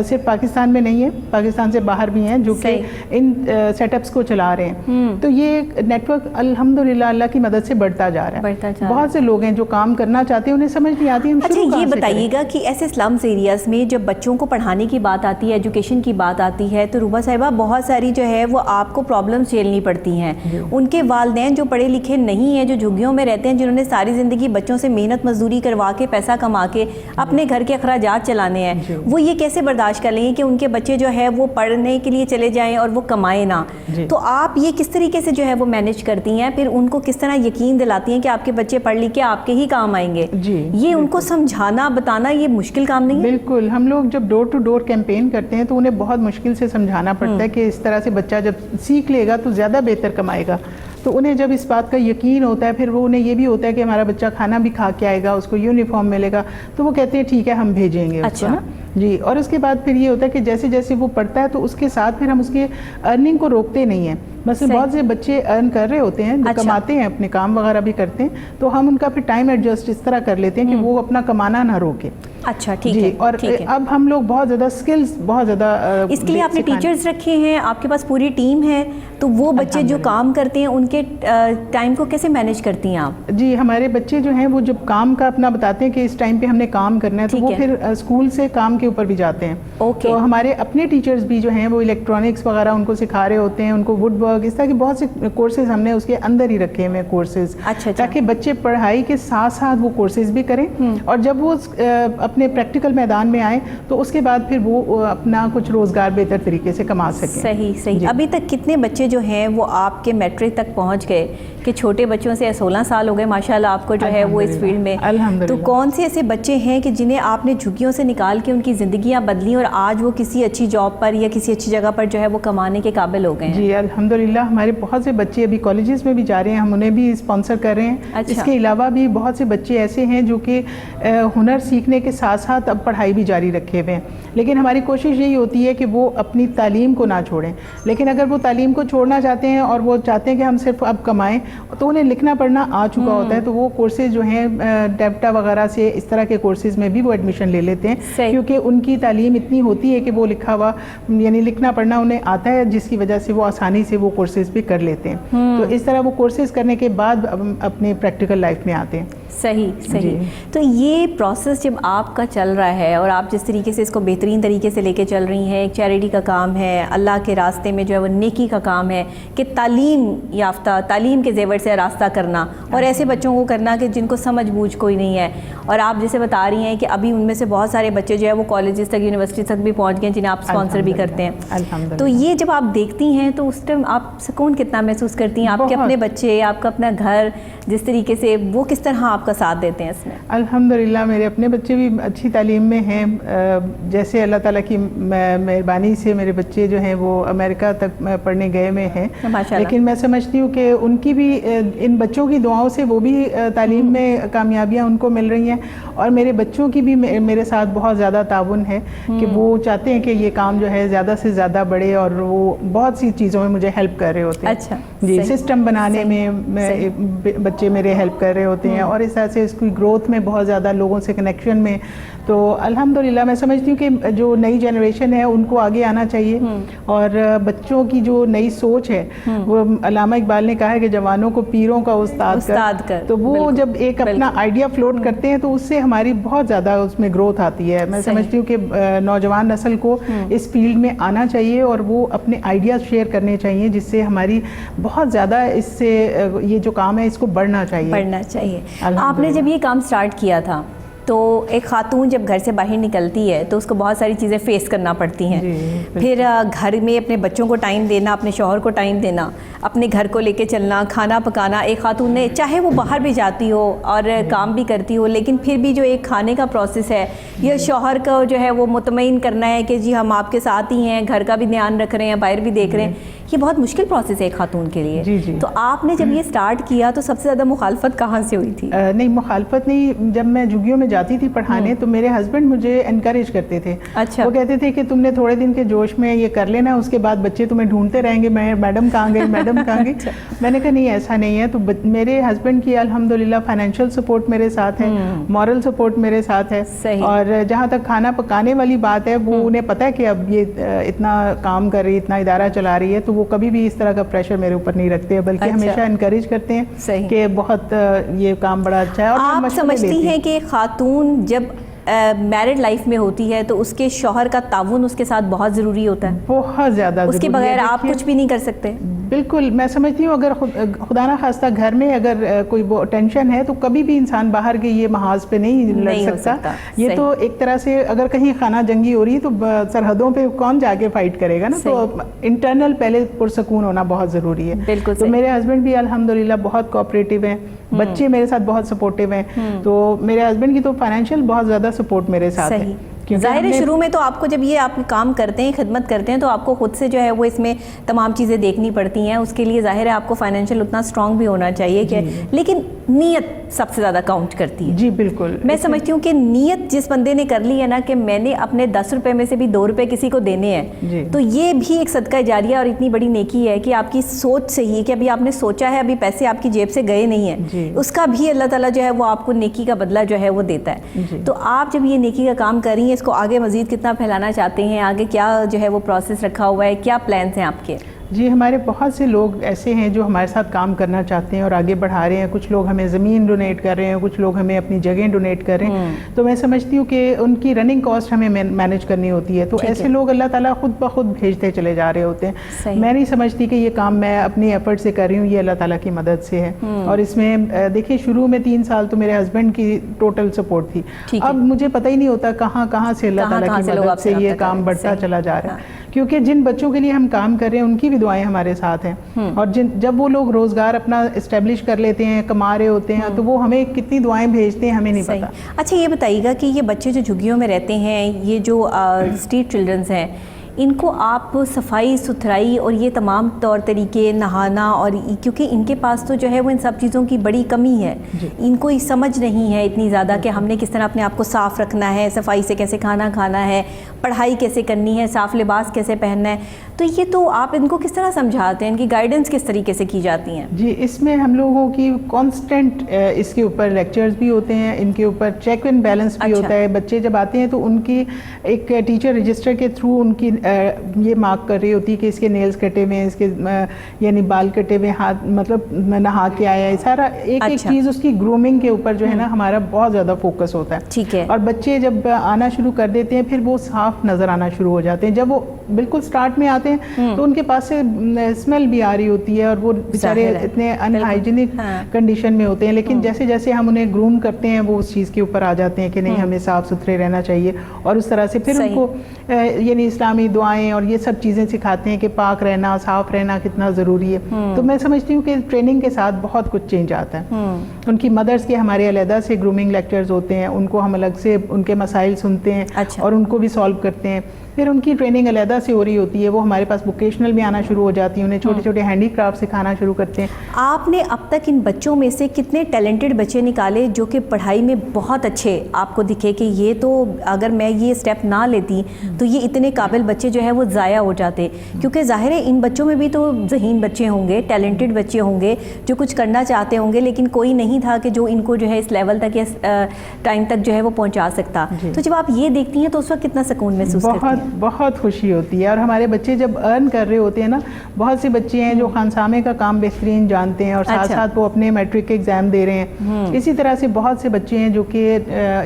صرف پاکستان میں نہیں ہے, پاکستان سے باہر بھی ہیں جو کہ ان سیٹ اپس کو چلا رہے ہیں. تو یہ نیٹ ورک الحمدللہ اللہ کی مدد سے بڑھتا جا رہا ہے. بہت سے لوگ ہیں جو کام کرنا چاہتے ہیں, انہیں سمجھ نہیں آتی ہم شروع کہاں سے کریں. یہ بتائیے گا کہ ایسے سلمز ایریاز میں جب بچوں کو پڑھانے کی بات آتی ہے, ایجوکیشن کی بات آتی ہے, تو روبا صاحبہ بہت ساری جو ہے وہ آپ کو پرابلمس جھیلنی پڑتی ہیں. ان کے والدین جو پڑھے لکھے نہیں ہیں, جو جھگیوں میں رہتے ہیں, جنہوں نے ساری زندگی بچوں سے محنت مزدوری کروا کے پیسہ کما کے اپنے گھر کے اخراجات چلانے ہیں, وہ یہ کیسے برداشت کر لیں گے کہ ان کے بچے جو ہے وہ پڑھنے کے لیے چلے جائیں اور وہ کمائیں نہ؟ تو آپ یہ کس طریقے سے جو ہے وہ مینیج کرتی ہیں, پھر ان کو کس طرح یقین دلاتی ہیں کہ آپ کے بچے پڑھ لکھ کے آپ کے ہی کام آئیں گے؟ یہ ان کو سمجھانا بتانا یہ مشکل کام نہیں ہے؟ بالکل, ہم لوگ جب ڈور ٹو ڈور کیمپین کرتے ہیں تو انہیں بہت مشکل سے سمجھانا پڑتا ہے کہ اس طرح سے بچہ جب سیکھ لے گا تو زیادہ بہتر کمائے گا. تو انہیں جب اس بات کا یقین ہوتا ہے, پھر وہ انہیں یہ بھی ہوتا ہے کہ ہمارا بچہ کھانا بھی کھا کے آئے گا, اس کو یونیفارم ملے گا, تو وہ کہتے ہیں ٹھیک ہے ہم بھیجیں گے اس کو نا. جی, اور اس کے بعد پھر یہ ہوتا ہے کہ جیسے جیسے وہ پڑھتا ہے تو اس کے ساتھ پھر ہم اس کے ارننگ کو روکتے نہیں ہیں. مثلا بہت سے بچے ارن کر رہے ہوتے ہیں, کماتے ہیں, اپنے کام وغیرہ بھی کرتے ہیں, تو ہم ان کا پھر ٹائم ایڈجسٹ اس طرح کر لیتے ہیں کہ وہ اپنا کمانا نہ روکے. اچھا ٹھیک ہے. اور اب ہم لوگ بہت زیادہ سکلز بہت زیادہ اس کے لیے آپ نے ٹیچرز رکھے ہیں, آپ کے پاس پوری ٹیم ہے, تو وہ بچے جو کام کرتے ہیں ان کے ٹائم کو کیسے مینیج کرتی ہیں آپ؟ جی, ہمارے بچے جو ہیں وہ جب کام کا اپنا بتاتے ہیں کہ اس ٹائم پہ ہم نے کام کرنا ہے, تو وہ پھر اسکول سے کام کے اوپر بھی جاتے ہیں. تو ہمارے اپنے ٹیچرز بھی جو ہیں وہ الیکٹرانکس وغیرہ ان کو سکھا رہے ہوتے ہیں, ان کو ووڈ ورک, اس طرح کے بہت سے کورسز ہم نے اس کے اندر ہی رکھے ہوئے کورسز, تاکہ بچے پڑھائی کے ساتھ ساتھ وہ کورسز بھی کریں, اور جب وہ اپنے پریکٹیکل میدان میں آئیں تو اس کے بعد پھر وہ اپنا کچھ روزگار بہتر طریقے سے کما سکیں. صحیح. ابھی تک کتنے بچے جو ہیں وہ آپ کے میٹرک تک پہنچ گئے کہ چھوٹے بچوں سے 16 سال ہو گئے ماشاءاللہ آپ کو جو ہے وہ اس فیلڈ میں, تو کون سے ایسے بچے ہیں کہ جنہیں آپ نے جھگیوں سے نکال کے ان کی زندگیاں بدلی اور آج وہ کسی اچھی جاب پر یا کسی اچھی جگہ پر جو ہے وہ کمانے کے قابل ہو گئے ہیں؟ جی الحمدللہ, ہمارے بہت سے بچے ابھی کالجز میں بھی جا رہے ہیں, ہم انہیں بھی اسپانسر کر رہے ہیں. اس کے علاوہ بھی بہت سے بچے ایسے ہیں جو کہ ہنر سیکھنے کے ساتھ ساتھ اب پڑھائی بھی جاری رکھے ہوئے ہیں, لیکن ہماری کوشش یہی ہوتی ہے کہ وہ اپنی تعلیم کو نہ چھوڑیں. لیکن اگر وہ تعلیم کو چھوڑنا چاہتے ہیں اور وہ چاہتے ہیں کہ ہم صرف اب کمائیں, تو انہیں لکھنا پڑھنا آ چکا ہوتا ہے, تو وہ کورسز جو ہیں ڈیپٹا وغیرہ سے اس طرح کے کورسز میں بھی وہ ایڈمیشن لے لیتے ہیں, کیونکہ ان کی تعلیم اتنی ہوتی ہے کہ وہ لکھا ہوا یعنی لکھنا پڑھنا انہیں آتا ہے, جس کی وجہ سے وہ آسانی سے وہ کورسز بھی کر لیتے ہیں. تو اس طرح وہ کورسز کرنے کے بعد اپنے پریکٹیکل لائف میں آتے ہیں. صحیح. تو یہ پروسیس جب آپ کا چل رہا ہے اور آپ جس طریقے سے اس کو بہترین طریقے سے لے کے چل رہی ہیں, ایک چیریٹی کا کام ہے, اللہ کے راستے میں جو ہے وہ نیکی کا کام ہے, کہ تعلیم یافتہ تعلیم کے زیور سے راستہ کرنا اور ایسے بچوں کو کرنا کہ جن کو سمجھ بوجھ کوئی نہیں ہے, اور آپ جیسے بتا رہی ہیں کہ ابھی ان میں سے بہت سارے بچے جو ہے وہ کالجز تک, یونیورسٹی تک بھی پہنچ گئے جنہیں آپ اسپانسر بھی کرتے ہیں. تو یہ جب آپ دیکھتی ہیں تو اس ٹائم آپ سکون کتنا محسوس کرتی ہیں؟ آپ کے اپنے بچے, آپ کا اپنا گھر, جس طریقے سے وہ کس طرح آپ کا ساتھ دیتے ہیں اس میں؟ الحمدللہ میرے اپنے بچے بھی اچھی تعلیم میں ہیں. جیسے اللہ تعالیٰ کی مہربانی سے میرے بچے جو ہیں وہ امریکہ تک پڑھنے گئے ہوئے ہیں, لیکن میں سمجھتی ہوں کہ ان کی بھی, ان بچوں کی دعاؤں سے وہ بھی تعلیم میں کامیابیاں ان کو مل رہی ہیں, اور میرے بچوں کی بھی میرے ساتھ بہت زیادہ تعاون ہے کہ وہ چاہتے ہیں کہ یہ کام جو ہے زیادہ سے زیادہ بڑھے, اور وہ بہت سی چیزوں میں مجھے ہیلپ کر رہے ہوتے ہیں. اچھا جی, سسٹم بنانے میں بچے میرے ہیلپ کر رہے ہوتے ہیں, اور اس طرح سے اس کی گروتھ میں بہت زیادہ لوگوں سے کنیکشن میں. تو الحمدللہ میں سمجھتی ہوں کہ جو نئی جنریشن ہے ان کو آگے آنا چاہیے, اور بچوں کی جو نئی سوچ ہے, وہ علامہ اقبال نے کہا ہے کہ جوانوں کو پیروں کا استاد کر, تو وہ جب ایک اپنا آئیڈیا فلوٹ کرتے ہیں تو اس سے ہماری بہت زیادہ اس میں گروتھ آتی ہے. میں سمجھتی ہوں کہ نوجوان نسل کو اس فیلڈ میں آنا چاہیے, اور وہ اپنے آئیڈیاز شیئر کرنے چاہیے, جس سے ہماری بہت زیادہ اس سے یہ جو کام ہے اس کو بڑھنا چاہیے. آپ نے جب یہ کام سٹارٹ کیا تھا تو ایک خاتون جب گھر سے باہر نکلتی ہے تو اس کو بہت ساری چیزیں فیس کرنا پڑتی ہیں, پھر گھر میں اپنے بچوں کو ٹائم دینا, اپنے شوہر کو ٹائم دینا, اپنے گھر کو لے کے چلنا, کھانا پکانا. ایک خاتون نے, چاہے وہ باہر بھی جاتی ہو اور کام بھی کرتی ہو, لیکن پھر بھی جو ایک کھانے کا پروسیس ہے, یہ شوہر کو جو ہے وہ مطمئن کرنا ہے کہ جی ہم آپ کے ساتھ ہی ہیں, گھر کا بھی دھیان رکھ رہے ہیں, باہر بھی دیکھ رہے ہیں, یہ بہت مشکل پروسیس ہے ایک خاتون کے لیے. تو آپ نے جب یہ سٹارٹ کیا تو سب سے زیادہ مخالفت کہاں سے ہوئی تھی؟ نہیں, مخالفت نہیں. جب میں جھگیوں میں جاتی تھی پڑھانے تو میرے ہسبینڈ مجھے انکریج کرتے تھے. اچھا. وہ کہتے تھے کہ تم نے تھوڑے دن کے جوش میں یہ کر لینا, اس کے بعد بچے تمہیں ڈھونڈتے رہیں گے, میڈم کہاں گئی, میڈم کہاں گئی. میں نے کہا نہیں, ایسا نہیں ہے. تو میرے ہسبینڈ کی الحمدللہ فائنینشیل سپورٹ میرے ساتھ ہے, مورل سپورٹ میرے ساتھ ہے, اور جہاں تک کھانا پکانے والی بات ہے, وہ انہیں پتہ ہے کہ اب یہ اتنا کام کر رہی, اتنا ادارہ چلا رہی ہے, تو وہ کبھی بھی اس طرح کا پریشر میرے اوپر نہیں رکھتے, بلکہ ہمیشہ انکریج کرتے ہیں کہ بہت یہ کام بڑا اچھا ہے. اور آپ سمجھتی ہیں کہ خاتون جب میرڈ لائف میں ہوتی ہے تو اس کے شوہر کا تعاون اس کے ساتھ بہت ضروری ہوتا ہے؟ بہت زیادہ ضروری ہے. اس کے بغیر آپ کچھ بھی نہیں کر سکتے. بالکل, میں سمجھتی ہوں اگر خدا نہ خواستہ گھر میں اگر کوئی ٹینشن ہے تو کبھی بھی انسان باہر کے یہ محاذ پہ نہیں لڑ سکتا. یہ تو ایک طرح سے اگر کہیں خانہ جنگی ہو رہی ہے تو سرحدوں پہ کون جا کے فائٹ کرے گا نا, تو انٹرنل پہلے پرسکون ہونا بہت ضروری ہے. بالکل. تو میرے ہسبینڈ بھی الحمدللہ بہت کوآپریٹیو ہیں, بچے میرے ساتھ بہت سپورٹیو ہیں. تو میرے ہسبینڈ کی تو فائنینشیل بہت زیادہ سپورٹ میرے ساتھ ہے. ظاہر ہے شروع میں تو آپ کو جب یہ آپ کام کرتے ہیں, خدمت کرتے ہیں, تو آپ کو خود سے جو ہے وہ اس میں تمام چیزیں دیکھنی پڑتی ہیں. اس کے لیے ظاہر ہے آپ کو فائنینشیل اتنا اسٹرانگ بھی ہونا چاہیے کہ, لیکن نیت سب سے زیادہ کاؤنٹ کرتی ہے. جی بالکل. میں سمجھتی ہوں کہ نیت جس بندے نے کر لی ہے نا کہ میں نے اپنے 10 روپے میں سے بھی 2 روپے کسی کو دینے ہیں, تو یہ بھی ایک صدقہ جاریہ اور اتنی بڑی نیکی ہے کہ آپ کی سوچ سے ہی, کہ ابھی آپ نے سوچا ہے, ابھی پیسے آپ کی جیب سے گئے نہیں ہیں, اس کا بھی اللہ تعالیٰ جو ہے وہ آپ کو نیکی کا بدلہ جو ہے وہ دیتا ہے. تو آپ جب یہ نیکی کا کام کر رہی ہیں, اس کو آگے مزید کتنا پھیلانا چاہتے ہیں, آگے کیا جو ہے وہ پروسیس رکھا ہوا ہے, کیا پلانس ہیں آپ کے؟ جی, ہمارے بہت سے لوگ ایسے ہیں جو ہمارے ساتھ کام کرنا چاہتے ہیں اور آگے بڑھا رہے ہیں. کچھ لوگ ہمیں زمین ڈونیٹ کر رہے ہیں, کچھ لوگ ہمیں اپنی جگہیں ڈونیٹ کر رہے ہیں. تو میں سمجھتی ہوں کہ ان کی رننگ کاسٹ ہمیں مینیج کرنی ہوتی ہے. تو ایسے لوگ اللہ تعالیٰ خود بخود بھیجتے چلے جا رہے ہوتے ہیں. میں نہیں سمجھتی کہ یہ کام میں اپنی ایفرٹ سے کر رہی ہوں, یہ اللہ تعالیٰ کی مدد سے ہے. اور اس میں دیکھیے شروع میں 3 سال تو میرے ہسبینڈ کی ٹوٹل سپورٹ تھی. اب مجھے پتہ ہی نہیں ہوتا کہاں سے اللہ تعالیٰ کی مدد سے یہ کام بڑھتا چلا جا رہا ہے, کیونکہ جن بچوں کے لیے ہم کام کر رہے ہیں ان کی بھی دعائیں ہمارے ساتھ ہیں. اور جب وہ لوگ روزگار اپنا اسٹیبلش کر لیتے ہیں, کما رہے ہوتے ہیں, تو وہ ہمیں کتنی دعائیں بھیجتے ہیں ہمیں نہیں پتا. اچھا, یہ بتائیے گا کہ یہ بچے جو جھگیوں میں رہتے ہیں, یہ جو اسٹریٹ چلڈرنس ہیں, ان کو آپ صفائی ستھرائی اور یہ تمام طور طریقے, نہانا, اور کیونکہ ان کے پاس تو جو ہے وہ ان سب چیزوں کی بڑی کمی ہے, ان کو سمجھ نہیں ہے اتنی زیادہ کہ ہم نے کس طرح اپنے آپ کو صاف رکھنا ہے, صفائی سے کیسے کھانا کھانا ہے, پڑھائی کیسے کرنی ہے, صاف لباس کیسے پہننا ہے. تو یہ تو آپ ان کو کس طرح سمجھاتے ہیں, ان کی گائیڈنس کس طریقے سے کی جاتی ہیں؟ جی, اس میں ہم لوگوں کی کانسٹنٹ اس کے اوپر لیکچرز بھی ہوتے ہیں, ان کے اوپر چیک اینڈ بیلنس بھی ہوتا ہے. بچے جب آتے ہیں تو ان کی ایک ٹیچر رجسٹر کے تھرو ان کی یہ مارک کر رہی ہوتی ہے کہ اس کے نیلز کٹے ہوئے ہیں, اس کے یعنی بال کٹے ہوئے, ہاتھ مطلب نہا کے آیا ہے, سارا ایک چیز اس کی گرومنگ کے اوپر جو ہے نا ہمارا بہت زیادہ فوکس ہوتا ہے. ٹھیک ہے. اور بچے جب آنا شروع کر دیتے ہیں پھر وہ صاف نظر آنا شروع ہو جاتے ہیں. جب وہ بالکل سٹارٹ میں آتے ہیں تو ان کے پاس سے اسمیل بھی آ رہی ہوتی ہے, اور وہ بیچارے اتنے ان ہائیجینک کنڈیشن میں ہوتے ہیں. لیکن جیسے جیسے ہم انہیں گروم کرتے ہیں وہ اس چیز کے اوپر آ جاتے ہیں کہ نہیں, ہمیں صاف ستھرے رہنا چاہیے. اور اس طرح سے پھر ان کو یعنی اسلامی دعائیں اور یہ سب چیزیں سکھاتے ہیں کہ پاک رہنا، صاف رہنا کتنا ضروری ہے. تو میں سمجھتی ہوں کہ ٹریننگ کے ساتھ بہت کچھ چینج آتا ہے. ان کی مدرس کے ہمارے علیحدہ سے گرومنگ لیکچرز ہوتے ہیں، ان کو ہم الگ سے ان کے مسائل سنتے ہیں اور ان کو بھی سالو کرتے ہیں. پھر ان کی ٹریننگ علیحدہ سے ہو رہی ہوتی ہے، وہ ہمارے پاس ووکیشنل میں آنا شروع ہو جاتی ہیں، انہیں چھوٹے چھوٹے ہینڈی کرافٹ سکھانا شروع کرتے ہیں. آپ نے اب تک ان بچوں میں سے کتنے ٹیلنٹڈ بچے نکالے جو کہ پڑھائی میں بہت اچھے آپ کو دکھے کہ یہ تو اگر میں یہ اسٹیپ نہ لیتی تو یہ اتنے قابل بچے جو ہے وہ ضائع ہو جاتے؟ کیونکہ ظاہر ہے ان بچوں میں بھی تو ذہین بچے ہوں گے، ٹیلنٹڈ بچے ہوں گے جو کچھ کرنا چاہتے ہوں گے، لیکن کوئی نہیں تھا کہ جو ان کو جو ہے اس لیول تک یا ٹائم تک جو ہے وہ پہنچا سکتا. تو جب آپ یہ دیکھتی ہیں تو اس وقت کتنا سکون محسوس کرتی ہیں؟ بہت خوشی ہوتی ہے. اور ہمارے بچے جب ارن کر رہے ہوتے ہیں نا، بہت سے بچے ہیں جو خانسامے کا کام بہترین جانتے ہیں اور ساتھ ساتھ وہ اپنے میٹرک کے ایگزام دے رہے ہیں. اسی طرح سے بہت سے بچے ہیں جو کہ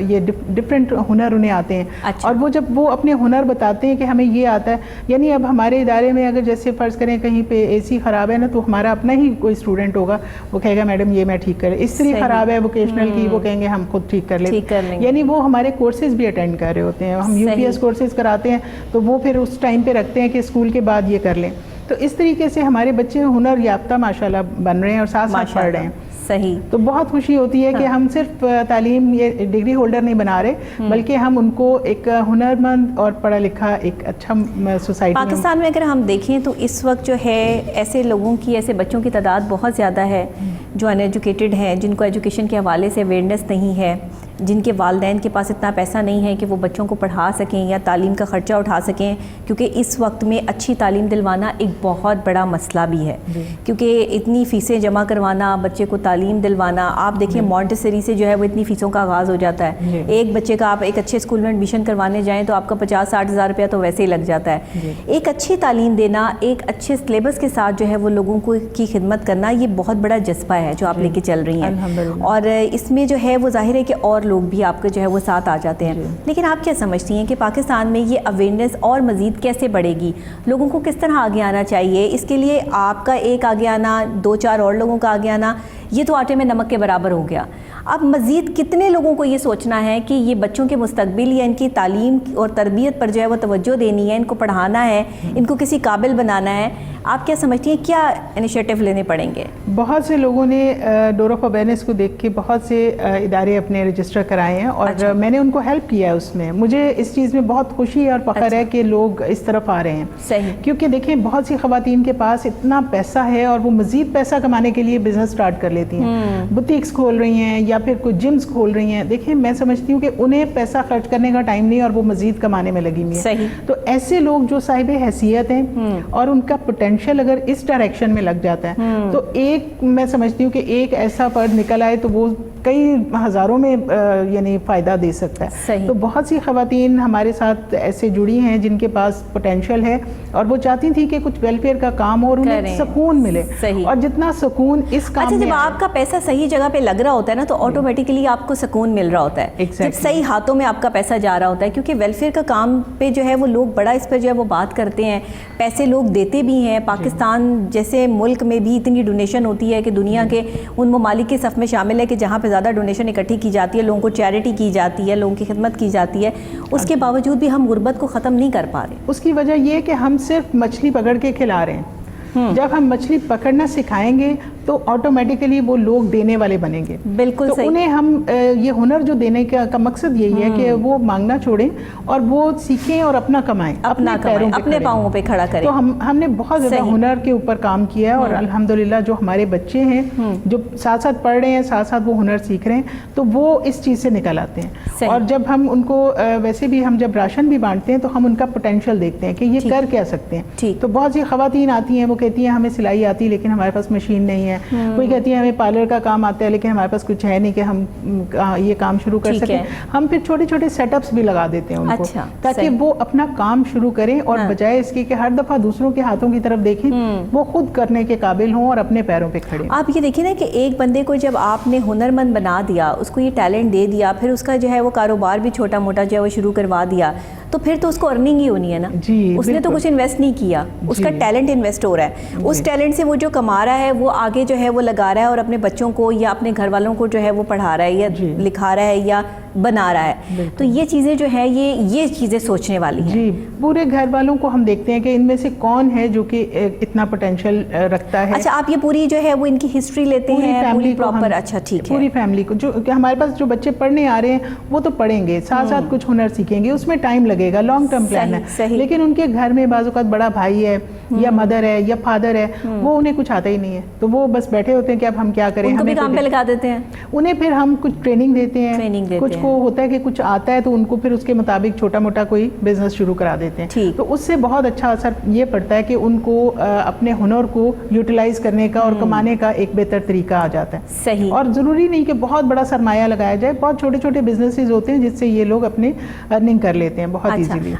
یہ ڈفرینٹ ہنر انہیں آتے ہیں، اور وہ جب وہ اپنے ہنر بتاتے ہیں کہ ہمیں یہ آتا ہے. یعنی اب ہمارے ادارے میں اگر جیسے فرض کریں کہیں پہ اے سی خراب ہے نا، تو ہمارا اپنا ہی کوئی اسٹوڈنٹ ہوگا، وہ کہے گا میڈم یہ میں ٹھیک کرے. استری خراب ہے ووکیشنل کی، وہ کہیں گے ہم خود ٹھیک کر لیں. یعنی وہ ہمارے کورسز بھی اٹینڈ کر رہے ہوتے ہیں. ہم یو پی ایس کورسز کراتے ہیں تو وہ پھر اس ٹائم پہ رکھتے ہیں کہ اسکول کے بعد یہ کر لیں. تو اس طریقے سے ہمارے بچے ہنر یافتہ ماشاءاللہ بن رہے ہیں اور ساتھ ساتھ پڑھ رہے ہیں. صحیح. تو بہت خوشی ہوتی ہے کہ ہم صرف تعلیم یہ ڈگری ہولڈر نہیں بنا رہے، بلکہ ہم ان کو ایک ہنرمند اور پڑھا لکھا ایک اچھا سوسائٹی. پاکستان میں اگر ہم دیکھیں تو اس وقت جو ہے ایسے لوگوں کی، ایسے بچوں کی تعداد بہت زیادہ ہے جو ان ایجوکیٹڈ ہیں، جن کو ایجوکیشن کے حوالے سے اویئرنیس نہیں ہے، جن کے والدین کے پاس اتنا پیسہ نہیں ہے کہ وہ بچوں کو پڑھا سکیں یا تعلیم کا خرچہ اٹھا سکیں. کیونکہ اس وقت میں اچھی تعلیم دلوانا ایک بہت بڑا مسئلہ بھی ہے، کیونکہ اتنی فیسیں جمع کروانا، بچے کو تعلیم دلوانا. آپ دیکھیں مونٹیسری سے جو ہے وہ اتنی فیسوں کا آغاز ہو جاتا ہے. ایک بچے کا آپ ایک اچھے اسکول میں ایڈمیشن کروانے جائیں تو آپ کا 50-60 ہزار روپیہ تو ویسے ہی لگ جاتا ہے. ایک اچھی تعلیم دینا، ایک اچھے سلیبس کے ساتھ جو ہے وہ لوگوں کو کی خدمت کرنا، یہ بہت بڑا جذبہ ہے جو آپ لے کے چل رہی ہیں. اور اس میں جو ہے وہ ظاہر ہے کہ اور لوگ بھی آپ کے جو ہے وہ ساتھ آ جاتے ہیں. لیکن آپ کیا سمجھتی ہیں کہ پاکستان میں یہ اویئرنیس اور مزید کیسے بڑھے گی؟ لوگوں کو کس طرح آگے آنا چاہیے؟ اس کے لیے آپ کا ایک آگے آنا، 2-4 اور لوگوں کا آگے آنا، یہ تو آٹے میں نمک کے برابر ہو گیا. اب مزید کتنے لوگوں کو یہ سوچنا ہے کہ یہ بچوں کے مستقبل یا ان کی تعلیم اور تربیت پر جو ہے وہ توجہ دینی ہے، ان کو پڑھانا ہے، ان کو کسی قابل بنانا ہے؟ آپ کیا سمجھتی ہیں کیا انیشیٹو لینے پڑیں گے؟ بہت سے لوگوں نے ڈور آف اویئرنیس کو دیکھ کے بہت سے ادارے اپنے رجسٹر کرائے ہیں، اور میں نے ان کو ہیلپ کیا ہے اس میں. مجھے اس چیز میں بہت خوشی اور فخر ہے کہ لوگ اس طرف آ رہے ہیں. صحیح. کیونکہ دیکھیں بہت سی خواتین کے پاس اتنا پیسہ ہے اور وہ مزید پیسہ کمانے کے لیے بزنس سٹارٹ کر لیتی ہیں، بوتیکس کھول رہی ہیں یا پھر کوئی جمز کھول رہی ہیں. دیکھیں میں سمجھتی ہوں کہ انہیں پیسہ خرچ کرنے کا ٹائم نہیں اور وہ مزید کمانے میں لگی ہوئی ہیں. تو ایسے لوگ جو صاحب حیثیت ہیں اور ان کا پوٹینشیل اگر اس ڈائریکشن میں لگ جاتا ہے تو ایک میں سمجھتی ہوں کہ ایک ایسا فرد نکل آئے تو وہ کئی ہزاروں میں یعنی فائدہ دے سکتا ہے. تو بہت سی خواتین ہمارے ساتھ ایسے جڑی ہیں جن کے پاس پوٹینشیل ہے اور وہ چاہتی تھی کہ کچھ ویلفیئر کا کام اور انہیں سکون ملے. اور جتنا سکون اس کام میں، جب آپ کا پیسہ صحیح جگہ پہ لگ رہا ہوتا ہے نا تو آٹومیٹکلی آپ کو سکون مل رہا ہوتا ہے جب صحیح ہاتھوں میں آپ کا پیسہ جا رہا ہوتا ہے. کیونکہ ویلفیئر کا کام پہ جو ہے وہ لوگ بڑا اس پہ جو ہے وہ بات کرتے ہیں، پیسے لوگ دیتے بھی ہیں. پاکستان جیسے ملک میں بھی اتنی ڈونیشن ہوتی ہے کہ دنیا کے ان ممالک کے صف میں شامل ہے کہ جہاں پہ زیادہ ڈونیشن اکٹھی کی جاتی ہے، لوگوں کو چیریٹی کی جاتی ہے، لوگوں کی خدمت کی جاتی ہے. اس کے باوجود بھی ہم غربت کو ختم نہیں کر پا رہے. اس کی وجہ یہ کہ ہم صرف مچھلی پکڑ کے کھلا رہے ہیں. جب ہم مچھلی پکڑنا سکھائیں گے تو آٹومیٹیکلی وہ لوگ دینے والے بنیں گے. بالکل تو انہیں ہم یہ ہنر جو دینے کا مقصد یہی ہے کہ وہ مانگنا چھوڑیں اور وہ سیکھیں اور اپنا کمائیں، اپنے پاؤں پہ کھڑا کریں. تو ہم نے بہت زیادہ ہنر کے اوپر کام کیا ہے اور الحمدللہ جو ہمارے بچے ہیں جو ساتھ ساتھ پڑھ رہے ہیں، ساتھ ساتھ وہ ہنر سیکھ رہے ہیں، تو وہ اس چیز سے نکل آتے ہیں. اور جب ہم ان کو ویسے بھی ہم جب راشن بھی بانٹتے ہیں تو ہم ان کا پوٹینشیل دیکھتے ہیں کہ یہ کر کیا سکتے ہیں. تو بہت سی خواتین آتی ہیں، وہ کہتی ہیں ہمیں سلائی آتی لیکن ہمارے پاس مشین نہیں ہے. کوئی کہتی ہے ہمیں پارلر کا کام آتا ہے لیکن ہمارے پاس کچھ ہے نہیں کہ ہم یہ کام شروع کر سکیں. ہم پھر چھوٹے چھوٹے سیٹ اپس بھی لگا دیتے ہیں ان کو تاکہ وہ اپنا کام شروع کریں اور بجائے اس کی کہ ہر دفعہ دوسروں کے ہاتھوں کی طرف دیکھیں، وہ خود کرنے کے قابل ہوں اور اپنے پیروں پہ کھڑے. آپ یہ دیکھیں نا کہ ایک بندے کو جب آپ نے ہنرمند بنا دیا، اس کو یہ ٹیلنٹ دے دیا، پھر اس کا جو ہے وہ کاروبار بھی چھوٹا موٹا جو ہے وہ شروع کروا دیا، تو پھر تو اس کو ارننگ ہی ہونی ہے نا. اس نے تو کچھ انویسٹ نہیں کیا، اس کا ٹیلنٹ انویسٹ ہو رہا ہے. اس ٹیلنٹ سے وہ جو کما رہا ہے وہ آگے جو ہے وہ لگا رہا ہے اور اپنے بچوں کو یا اپنے گھر والوں کو جو ہے وہ پڑھا رہا ہے یا لکھا رہا ہے یا بنا رہا ہے. تو یہ چیزیں جو ہے یہ چیزیں سوچنے والی ہیں. جی پورے گھر والوں کو ہم دیکھتے ہیں کہ ان میں سے کون ہے جو کہ اتنا پوٹینشیل رکھتا ہے. اچھا آپ یہ پوری جو ہے وہ ان کی ہسٹری لیتے ہیں پوری پراپر؟ اچھا ٹھیک ہے. پوری فیملی کو جو ہمارے پاس جو بچے پڑھنے آ رہے ہیں وہ تو پڑھیں گے، ساتھ ساتھ کچھ ہنر سیکھیں گے، اس میں ٹائم لگے گا، لانگ ٹرم پلان ہے. لیکن ان کے گھر میں بعض اوقات بڑا بھائی ہے یا مدر ہے یا فادر ہے، وہ انہیں کچھ آتا ہی نہیں ہے، تو وہ بس بیٹھے ہوتے ہیں کہ اب ہم کیا کریں. ان کو بھی کام پہ لگا دیتے ہیں. انہیں پھر ہم کچھ ٹریننگ دیتے ہیں، کچھ کو ہوتا ہے کہ کچھ آتا ہے تو ان کو پھر اس کے مطابق چھوٹا موٹا کوئی بزنس شروع کرا دیتے ہیں. تو اس سے بہت اچھا اثر یہ پڑتا ہے کہ ان کو اپنے ہنر کو یوٹیلائز کرنے کا اور کمانے کا ایک بہتر طریقہ آ جاتا ہے. صحیح. اور ضروری نہیں کہ بہت بڑا سرمایہ لگایا جائے، بہت چھوٹے چھوٹے بزنسز ہوتے ہیں جس سے یہ لوگ اپنے ارننگ کر لیتے ہیں بہت ایزیلی.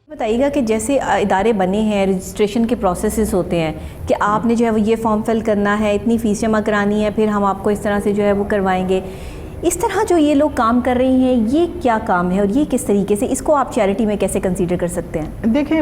بتائیے گا کہ جیسے ادارے بنے ہیں، رجسٹریشن کے پروسیسز ہوتے ہیں کہ آپ نے جو ہے وہ یہ فارم فل کرنا ہے، اتنی فیس جمع کرانی ہے، پھر ہم آپ کو اس طرح سے جو ہے وہ کروائیں گے. اس طرح جو یہ لوگ کام کر رہی ہیں یہ کیا کام ہے اور یہ کس طریقے سے اس کو آپ چیریٹی میں کیسے کنسیڈر کر سکتے ہیں؟ دیکھیں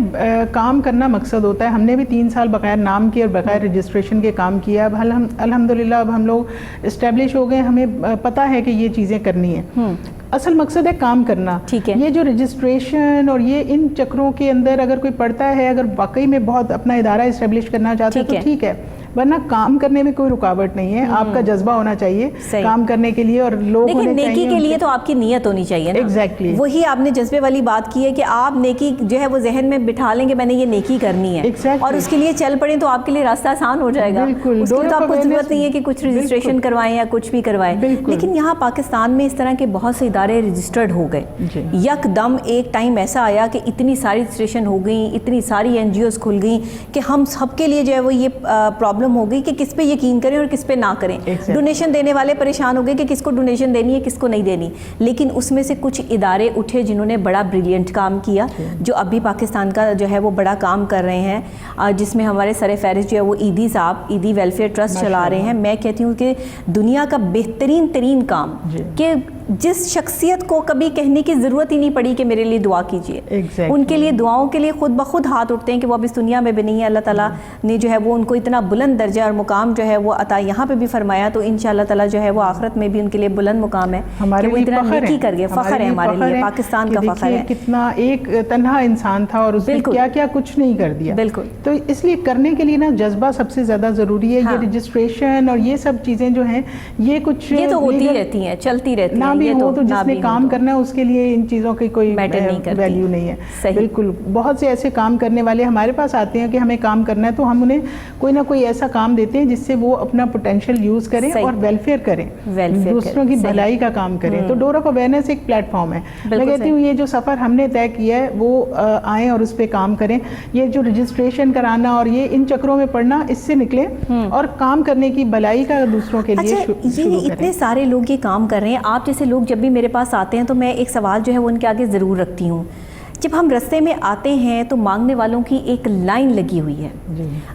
کام کرنا مقصد ہوتا ہے. ہم نے بھی 3 سال بغیر نام کے اور بغیر رجسٹریشن کے کام کیا. اب الحمدللہ اب ہم لوگ اسٹیبلش ہو گئے، ہمیں پتہ ہے کہ یہ چیزیں کرنی ہیں. اصل مقصد ہے کام کرنا. یہ جو رجسٹریشن اور یہ ان چکروں کے اندر اگر کوئی پڑتا ہے، اگر واقعی میں بہت اپنا ادارہ اسٹیبلش کرنا چاہتا ہے تو ٹھیک ہے، ورنہ کام کرنے میں کوئی رکاوٹ نہیں ہے. آپ کا جذبہ ہونا چاہیے کام کرنے کے لیے اور لوگ ہونے چاہیے. نیکی کے لیے تو آپ کی نیت ہونی چاہیے نا. ایگزیکٹلی وہی آپ نے جذبے والی بات کی ہے کہ آپ نیکی جو ہے وہ ذہن میں بٹھا لیں کہ میں نے یہ نیکی کرنی ہے اور اس کے لیے چل پڑیں تو آپ کے لیے راستہ آسان ہو جائے گا. اس کے لیے تو آپ کو ضرورت نہیں ہے کہ کچھ رجسٹریشن کروائیں یا کچھ بھی کروائیں. لیکن یہاں پاکستان میں اس طرح کے بہت سے ادارے رجسٹرڈ ہو گئے. یک دم ایک ٹائم ایسا آیا کہ اتنی ساری رجسٹریشن ہو گئیں، اتنی ساری NGOs کھل گئیں کہ ہم سب کے لیے جو ہے وہ یہ پرابلم ہو گئی کہ کس پہ یقین کریں اور کس پہ نہ کریں. ڈونیشن دینے والے پریشان ہو گئے کہ کس کو ڈونیشن دینی ہے کس کو نہیں دینی. لیکن اس میں سے کچھ ادارے اٹھے جنہوں نے بڑا بریلینٹ کام کیا، جو اب بھی پاکستان کا جو ہے وہ بڑا کام کر رہے ہیں، جس میں ہمارے سر فہرست جو ہے وہ ایدی صاحب ایدی ویلفیئر ٹرسٹ چلا رہے ہیں. میں کہتی ہوں کہ دنیا کا بہترین ترین کام کہ جس شخصیت کو کبھی کہنے کی ضرورت ہی نہیں پڑی کہ میرے لیے دعا کیجیے، ان کے لیے دعاؤں کے لیے خود بخود ہاتھ اٹھتے ہیں کہ وہ اب اس دنیا میں بھی نہیں ہے. اللہ تعالیٰ نے جو ہے وہ ان کو اتنا بلند درجہ اور مقام جو ہے وہ عطا یہاں پہ بھی فرمایا، تو انشاءاللہ تعالیٰ جو ہے وہ آخرت میں بھی ان کے لیے بلند مقام ہے کہ وہ اتنا نیکی کر گئے. فخر ہے ہمارے لیے، پاکستان کا فخر ہے. کتنا ایک تنہا انسان تھا اور اس نے کیا کیا کچھ نہیں کر دیا. بالکل. تو اس لیے کرنے کے لیے نا جذبہ سب سے زیادہ ضروری ہے. یہ رجسٹریشن اور یہ سب چیزیں جو ہیں یہ کچھ یہ تو ہوتی رہتی ہیں، چلتی رہتی ہیں. نہ بھی ہو تو جس نے کام کرنا ہے اس کے لیے ان چیزوں کی کوئی ویلیو نہیں ہے. بالکل. بہت سے ایسے کام کرنے والے ہمارے پاس آتے ہیں کہ ہمیں کام کرنا ہے تو ہم انہیں کوئی نہ کوئی ایسا کام دیتے ہیں جس سے وہ اپنا پوٹینشیل یوز کریں اور ویلفیئر کریں، دوسروں کی بھلائی کا کام کریں. تو ڈور آف اویئرنیس ایک پلیٹ فارم ہے. میں کہتی ہوں یہ جو سفر ہم نے طے کیا ہے وہ آئیں اور اس پہ کام کریں. یہ جو رجسٹریشن کرانا اور یہ ان چکروں میں پڑنا، اس سے نکلیں اور کام کرنے کی بھلائی کا دوسروں کے لیے شروع کریں. یہ اتنے سارے لوگ یہ کام کر رہے ہیں. آپ جیسے لوگ جب بھی میرے پاس آتے ہیں تو میں ایک سوال جو ہے وہ ان کے آگے ضرور رکھتی ہوں. جب ہم رستے میں آتے ہیں تو مانگنے والوں کی ایک لائن لگی ہوئی ہے.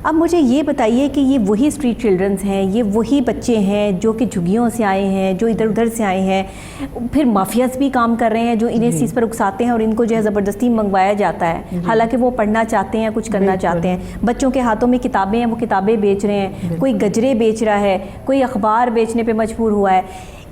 اب مجھے یہ بتائیے کہ یہ وہی اسٹریٹ چلڈرنز ہیں، یہ وہی بچے ہیں جو کہ جھگیوں سے آئے ہیں، جو ادھر ادھر سے آئے ہیں، پھر مافیاز بھی کام کر رہے ہیں جو انہیں اس چیز پر اکساتے ہیں اور ان کو جو ہے زبردستی منگوایا جاتا ہے، حالانکہ وہ پڑھنا چاہتے ہیں، کچھ کرنا چاہتے ہیں. بچوں کے ہاتھوں میں کتابیں ہیں، وہ کتابیں بیچ رہے ہیں، کوئی گجرے بیچ رہا ہے، کوئی اخبار بیچنے پہ مجبور ہوا ہے.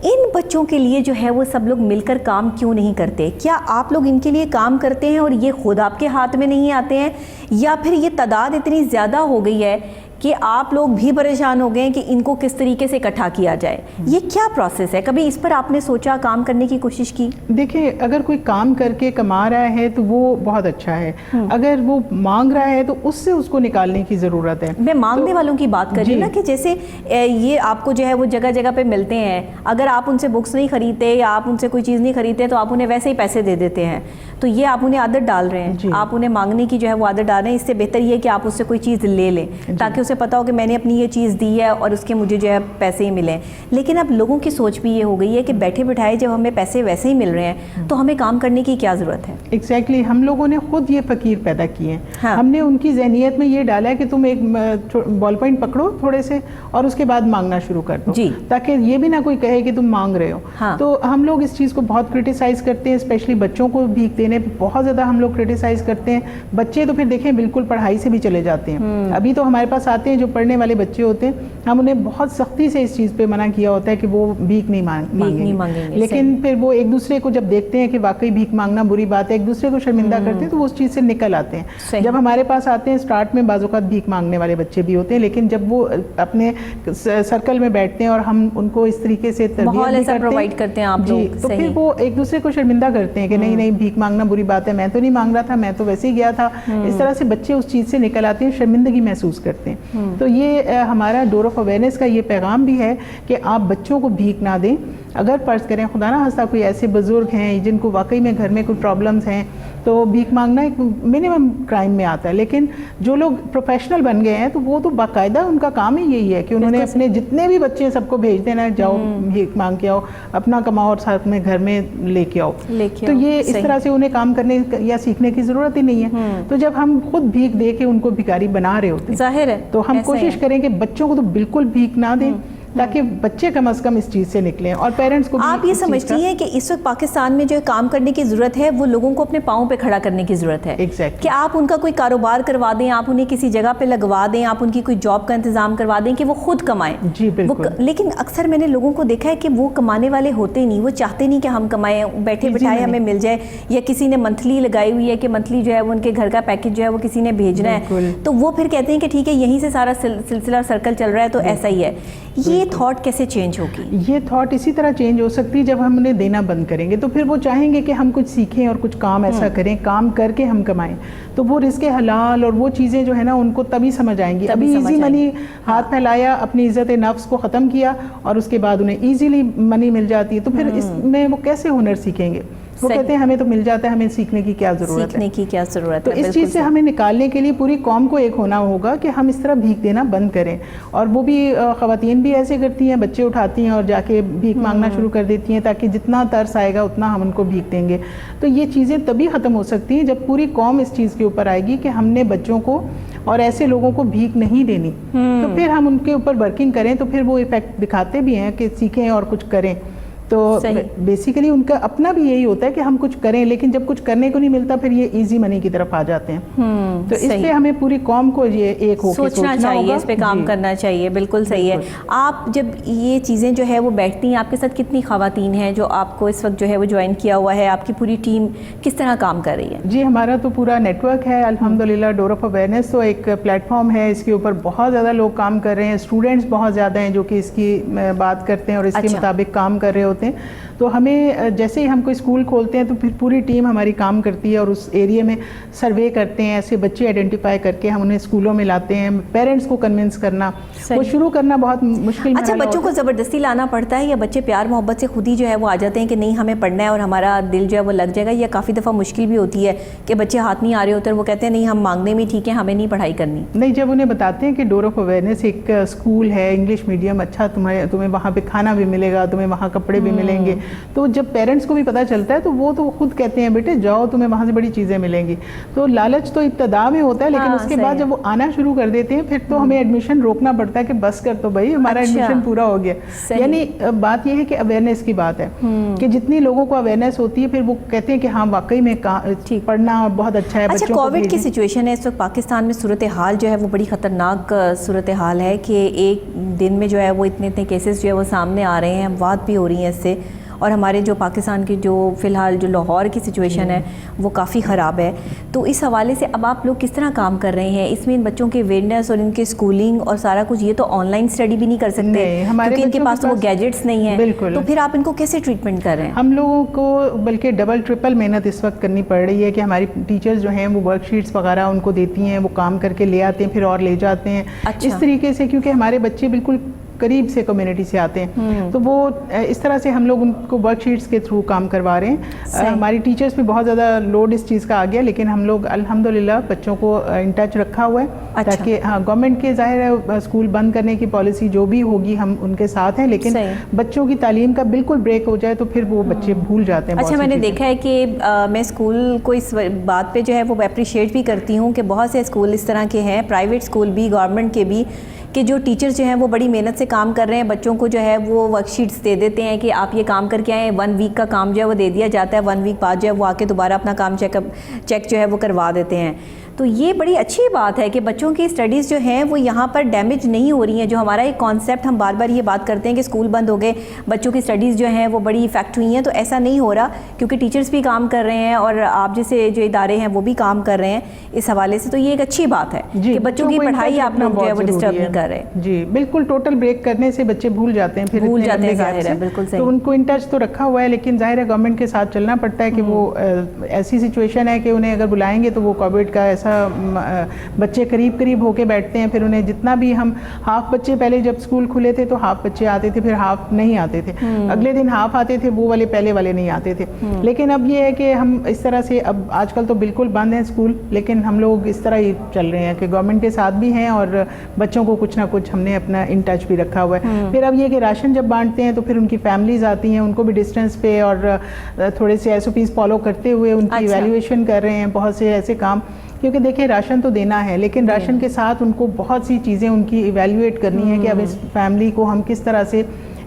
ان بچوں کے لیے جو ہے وہ سب لوگ مل کر کام کیوں نہیں کرتے؟ کیا آپ لوگ ان کے لیے کام کرتے ہیں اور یہ خود آپ کے ہاتھ میں نہیں آتے ہیں، یا پھر یہ تعداد اتنی زیادہ ہو گئی ہے کہ آپ لوگ بھی پریشان ہو گئے ہیں کہ ان کو کس طریقے سے اکٹھا کیا جائے؟ یہ کیا پروسیس ہے؟ کبھی اس پر آپ نے سوچا، کام کرنے کی کوشش کی؟ دیکھیں اگر کوئی کام کر کے کما رہا ہے تو وہ بہت اچھا ہے. اگر وہ مانگ رہا ہے تو اس سے اس کو نکالنے کی ضرورت ہے. میں مانگنے والوں کی بات کر رہی ہوں نا کہ جیسے یہ آپ کو جو ہے وہ جگہ جگہ پہ ملتے ہیں، اگر آپ ان سے بکس نہیں خریدتے یا آپ ان سے کوئی چیز نہیں خریدتے تو آپ انہیں ویسے ہی پیسے دے دیتے ہیں. تو یہ آپ انہیں عادت ڈال رہے ہیں، آپ انہیں مانگنے کی جو ہے وہ عادت ڈال رہے ہیں. اس سے بہتر یہ ہے کہ آپ اس سے کوئی چیز لے لیں تاکہ اسے پتا ہو کہ میں نے اپنی یہ چیز دی ہے اور اس کے مجھے جو ہے پیسے ہی ملیں. لیکن اب لوگوں کی سوچ بھی یہ ہو گئی ہے کہ بیٹھے بٹھائے جب ہمیں پیسے ویسے ہی مل رہے ہیں تو ہمیں کام کرنے کی کیا ضرورت ہے. ایگزیکٹلی ہم لوگوں نے خود یہ فقیر پیدا کیے ہیں. ہم نے ان کی ذہنیت میں یہ ڈالا ہے کہ تم ایک بال پوائنٹ پکڑو تھوڑے سے اور اس کے بعد مانگنا شروع کر دو, تاکہ یہ بھی نہ کوئی کہے کہ تم مانگ رہے ہو. تو ہم لوگ اس چیز کو بہت کرٹیسائز کرتے ہیں, اسپیشلی بچوں کو بھیک دینے پہ بہت زیادہ ہم لوگ کرٹیسائز کرتے ہیں. بچے تو پھر دیکھیں بالکل پڑھائی سے بھی چلے جاتے ہیں. ابھی تو ہمارے پاس آتے ہیں جو پڑھنے والے بچے ہوتے ہیں, ہم انہیں بہت سختی سے اس چیز پہ منع کیا ہوتا ہے کہ وہ بھیک نہیں مانگیں گے. لیکن پھر وہ ایک دوسرے کو جب دیکھتے ہیں کہ واقعی بھیک مانگنا بری بات ہے, ایک دوسرے کو شرمندہ کرتے ہیں, تو وہ اس چیز سے نکل آتے ہیں. جب ہمارے پاس آتے ہیں اسٹارٹ میں بعض اوقات بھیک مانگنے والے بچے بھی ہوتے ہیں, لیکن جب وہ اپنے سرکل میں بیٹھتے ہیں اور ہم ان کو اس طریقے سے تربیت کرتے ہیں آپ لوگ, تو پھر وہ ایک دوسرے کو شرمندہ کرتے ہیں کہ نہیں نہیں بھیک مانگنا بری بات ہے, میں تو نہیں مانگ رہا تھا, میں تو ویسے ہی گیا تھا. اس طرح سے بچے اس چیز سے نکل آتے ہیں, شرمندگی محسوس کرتے ہیں. تو یہ ہمارا ڈور آف اویئرنیس کا یہ پیغام بھی ہے کہ آپ بچوں کو بھیک نہ دیں. اگر فرض کریں خدا نہ خواستہ کوئی ایسے بزرگ ہیں جن کو واقعی میں گھر میں کوئی پرابلمس ہیں, تو بھیک مانگنا ایک منیمم کرائم میں آتا ہے. لیکن جو لوگ پروفیشنل بن گئے ہیں تو وہ تو باقاعدہ ان کا کام ہی یہی ہے کہ انہوں نے اپنے جتنے بھی بچے سب کو بھیج دینا, جاؤ بھیک مانگ کے آؤ, اپنا کماؤ اور ساتھ میں گھر میں لے کے آؤ. تو یہ اس طرح سے انہیں کام کرنے یا سیکھنے کی ضرورت ہی نہیں ہے. تو جب ہم خود بھیک دے کے ان کو بھکاری بنا رہے ہوتے ہیں, ظاہر ہے, تو ہم کوشش کریں کہ بچوں کو تو بالکل بھیک نہ دیں تاکہ بچے کم از کم اس چیز سے نکلیں. اور پیرنٹس کو آپ یہ سمجھتی ہیں کہ اس وقت پاکستان میں جو کام کرنے کی ضرورت ہے وہ لوگوں کو اپنے پاؤں پہ کھڑا کرنے کی ضرورت ہے, کہ آپ ان کا کوئی کاروبار کروا دیں, آپ انہیں کسی جگہ پہ لگوا دیں, آپ ان کی کوئی جاب کا انتظام کروا دیں کہ وہ خود کمائیں. جی بالکل. لیکن اکثر میں نے لوگوں کو دیکھا ہے کہ وہ کمانے والے ہوتے نہیں, وہ چاہتے نہیں کہ ہم کمائیں, بیٹھے بٹھائے ہمیں مل جائے, یا کسی نے منتھلی لگائی ہوئی ہے کہ منتھلی جو ہے وہ ان کے گھر کا پیکج جو ہے وہ کسی نے بھیجنا ہے, تو وہ پھر کہتے ہیں کہ ٹھیک ہے یہیں سے سارا سلسلہ سرکل چل رہا ہے تو ایسا ہی ہے. یہ تھاٹ کیسے چینج ہوگی؟ یہ تھاٹ اسی طرح چینج ہو سکتی ہے جب ہم انہیں دینا بند کریں گے. تو پھر وہ چاہیں گے کہ ہم کچھ سیکھیں اور کچھ کام ایسا کریں, کام کر کے ہم کمائیں. تو وہ رزق حلال اور وہ چیزیں جو ہے نا ان کو تبھی سمجھ آئیں گی. ابھی ایزی منی ہاتھ پھیلایا, اپنی عزت نفس کو ختم کیا اور اس کے بعد انہیں ایزیلی منی مل جاتی ہے, تو پھر اس میں وہ کیسے ہنر سیکھیں گے؟ وہ کہتے ہیں ہمیں تو مل جاتا ہے, ہمیں سیکھنے کی کیا ضرورت ہے. تو اس چیز سے ہمیں نکالنے کے لیے پوری قوم کو ایک ہونا ہوگا کہ ہم اس طرح بھیک دینا بند کریں. اور وہ بھی خواتین بھی ایسے کرتی ہیں, بچے اٹھاتی ہیں اور جا کے بھیک مانگنا شروع کر دیتی ہیں, تاکہ جتنا ترس آئے گا اتنا ہم ان کو بھیک دیں گے. تو یہ چیزیں تبھی ختم ہو سکتی ہیں جب پوری قوم اس چیز کے اوپر آئے گی کہ ہم نے بچوں کو اور ایسے لوگوں کو بھیک نہیں دینی. تو پھر ہم ان کے اوپر ورکنگ کریں تو پھر وہ ایفیکٹ دکھاتے بھی ہیں کہ سیکھیں اور کچھ کریں. تو بیسیکلی ان کا اپنا بھی یہی ہوتا ہے کہ ہم کچھ کریں, لیکن جب کچھ کرنے کو نہیں ملتا پھر یہ ایزی منی کی طرف آ جاتے ہیں. تو اس پہ ہمیں پوری قوم کو یہ ایک ہو کے سوچنا چاہیے, اس پہ کام کرنا چاہیے. بالکل صحیح ہے. آپ جب یہ چیزیں جو ہے وہ بیٹھتی ہیں, آپ کے ساتھ کتنی خواتین ہیں جو آپ کو اس وقت جو ہے وہ جوائن کیا ہوا ہے, آپ کی پوری ٹیم کس طرح کام کر رہی ہے؟ جی ہمارا تو پورا نیٹ ورک ہے الحمدللہ. ڈور آف اویئرنیس تو ایک پلیٹ فارم ہے, اس کے اوپر بہت زیادہ لوگ کام کر رہے ہیں. اسٹوڈنٹس بہت زیادہ ہیں جو کہ اس کی بات کرتے ہیں اور اس کے مطابق کام کر رہے ہوتے ہیں. تو ہمیں جیسے ہی ہم کوئی اسکول کھولتے ہیں تو پھر پوری ٹیم ہماری کام کرتی ہے اور اس ایریے میں سروے کرتے ہیں, ایسے بچے آئیڈینٹیفائی کر کے ہم انہیں اسکولوں میں لاتے ہیں. پیرنٹس کو کنونس کرنا, وہ شروع کرنا بہت مشکل. اچھا, بچوں کو زبردستی لانا پڑتا ہے یا بچے پیار محبت سے خود ہی جو ہے وہ آ جاتے ہیں کہ نہیں ہمیں پڑھنا ہے اور ہمارا دل جو ہے وہ لگ جائے گا, یا کافی دفعہ مشکل بھی ہوتی ہے کہ بچے ہاتھ نہیں آ رہے ہوتے اور وہ کہتے ہیں نہیں ہم مانگنے میں ٹھیک ہے, ہمیں نہیں پڑھائی کرنی؟ نہیں, جب انہیں بتاتے ہیں کہ ڈور آف اویئرنیس ایک اسکول ہے انگلش میڈیم, اچھا تمہیں وہاں پہ کھانا بھی ملے گا, تمہیں وہاں کپڑے بھی ملیں گے, تو جب پیرنٹس کو بھی پتہ چلتا ہے تو وہ تو خود کہتے ہیں بیٹے جاؤ تمہیں وہاں سے بڑی چیزیں ملیں گی. تو لالچ تو ابتدا میں ہوتا ہے, لیکن اس کے بعد جب وہ آنا شروع کر دیتے ہیں پھر تو ہمیں ایڈمیشن روکنا پڑتا ہے کہ بس کر تو بھائی ہمارا ایڈمیشن پورا ہو گیا. یعنی بات یہ ہے کہ اویئرنیس کی بات ہے کہ جتنی لوگوں کو اویئرنیس ہوتی ہے پھر وہ کہتے ہیں کہ ہاں واقعی میں پڑھنا بہت اچھا ہے. اچھا, کووڈ کی سچویشن ہے اس وقت پاکستان میں, صورتحال جو ہے وہ بڑی خطرناک صورتحال ہے کہ ایک دن میں جو ہے وہ اتنے کیسز جو ہے وہ سامنے آ رہے ہیں, اموات بھی ہو رہی ہیں اس سے, اور ہمارے جو پاکستان کی جو فی الحال جو لاہور کی سچویشن ہے وہ کافی خراب ہے. تو اس حوالے سے اب آپ لوگ کس طرح کام کر رہے ہیں اس میں؟ ان بچوں کے اویئرنیس اور ان کے اسکولنگ اور سارا کچھ, یہ تو آن لائن اسٹڈی بھی نہیں کر سکتے کیونکہ ان کے پاس تو وہ گیجٹس نہیں ہیں, تو پھر آپ ان کو کیسے ٹریٹمنٹ کر رہے ہیں؟ ہم لوگوں کو بلکہ ڈبل ٹرپل محنت اس وقت کرنی پڑ رہی ہے کہ ہماری ٹیچرز جو ہیں وہ ورک شیٹس وغیرہ ان کو دیتی ہیں, وہ کام کر کے لے آتے ہیں پھر اور لے جاتے ہیں اس طریقے سے, کیونکہ ہمارے بچے بالکل قریب سے کمیونٹی سے آتے ہیں, تو وہ اس طرح سے ہم لوگ ان کو ورک شیٹس کے تھرو کام کروا رہے ہیں. ہماری ٹیچرس پہ بہت زیادہ لوڈ اس چیز کا آ گیا, لیکن ہم لوگ الحمدللہ بچوں کو ان ٹچ رکھا ہوا ہے, تاکہ ہاں گورنمنٹ کے ظاہر ہے اسکول بند کرنے کی پالیسی جو بھی ہوگی ہم ان کے ساتھ ہیں, لیکن بچوں کی تعلیم کا بالکل بریک ہو جائے تو پھر وہ بچے بھول جاتے ہیں. اچھا, میں نے دیکھا ہے کہ میں اسکول کو اس بات پہ جو ہے وہ اپریشیٹ بھی کرتی ہوں کہ بہت سے اسکول اس طرح کے ہیں, پرائیویٹ اسکول بھی, گورنمنٹ کے بھی, کہ جو ٹیچرز جو ہیں وہ بڑی محنت سے کام کر رہے ہیں, بچوں کو جو ہے وہ ورک شیٹس دے دیتے ہیں کہ آپ یہ کام کر کے آئیں, 1 ویک کا کام جو ہے وہ دے دیا جاتا ہے, 1 ویک بعد جو ہے وہ آ کے دوبارہ اپنا کام چیک جو ہے وہ کروا دیتے ہیں. تو یہ بڑی اچھی بات ہے کہ بچوں کی اسٹڈیز جو ہیں وہ یہاں پر ڈیمیج نہیں ہو رہی ہیں. جو ہمارا ایک کانسیپٹ ہم بار بار یہ بات کرتے ہیں کہ اسکول بند ہو گئے, بچوں کی اسٹڈیز جو ہیں وہ بڑی افیکٹ ہوئی ہیں, تو ایسا نہیں ہو رہا, کیونکہ ٹیچرز بھی کام کر رہے ہیں اور آپ جیسے جو ادارے ہیں وہ بھی کام کر رہے ہیں اس حوالے سے. تو یہ ایک اچھی بات ہے کہ بچوں کی پڑھائی آپ لوگ جو ہے وہ ڈسٹرب نہیں کر رہے. جی بالکل, ٹوٹل بریک کرنے سے بچے بھول جاتے ہیں, پھر بھول جاتے ہیں, ظاہر ہے, بالکل صحیح. تو ان کو ان ٹچ تو رکھا ہوا ہے, لیکن ظاہر ہے گورنمنٹ کے ساتھ چلنا پڑتا ہے کہ وہ ایسی سچویشن ہے کہ انہیں اگر بلائیں گے تو وہ کووڈ کا ایسا بچے قریب ہو کے بیٹھتے ہیں, پھر انہیں جتنا بھی ہم ہاف بچے پہلے جب اسکول کھلے تھے تو ہاف بچے آتے تھے, پھر ہاف نہیں آتے تھے, اگلے دن ہاف آتے تھے, وہ والے پہلے والے نہیں آتے تھے. لیکن اب یہ ہے کہ ہم اس طرح سے, اب آج کل تو بالکل بند ہیں اسکول, لیکن ہم لوگ اس طرح ہی چل رہے ہیں کہ گورنمنٹ کے ساتھ بھی ہیں اور بچوں کو کچھ نہ کچھ ہم نے اپنا ان ٹچ بھی رکھا ہوا ہے. پھر اب یہ کہ راشن جب بانٹتے ہیں تو پھر ان کی فیملیز آتی ہیں, ان کو بھی ڈسٹینس پہ اور تھوڑے سے SOPs فالو کرتے ہوئے ان کی ایویلیویشن کر رہے ہیں, بہت سے ایسے کام, کیونکہ دیکھیں راشن تو دینا ہے, لیکن راشن کے ساتھ ان کو بہت سی چیزیں ان کی ایویلیویٹ کرنی ہے کہ اب اس فیملی کو ہم کس طرح سے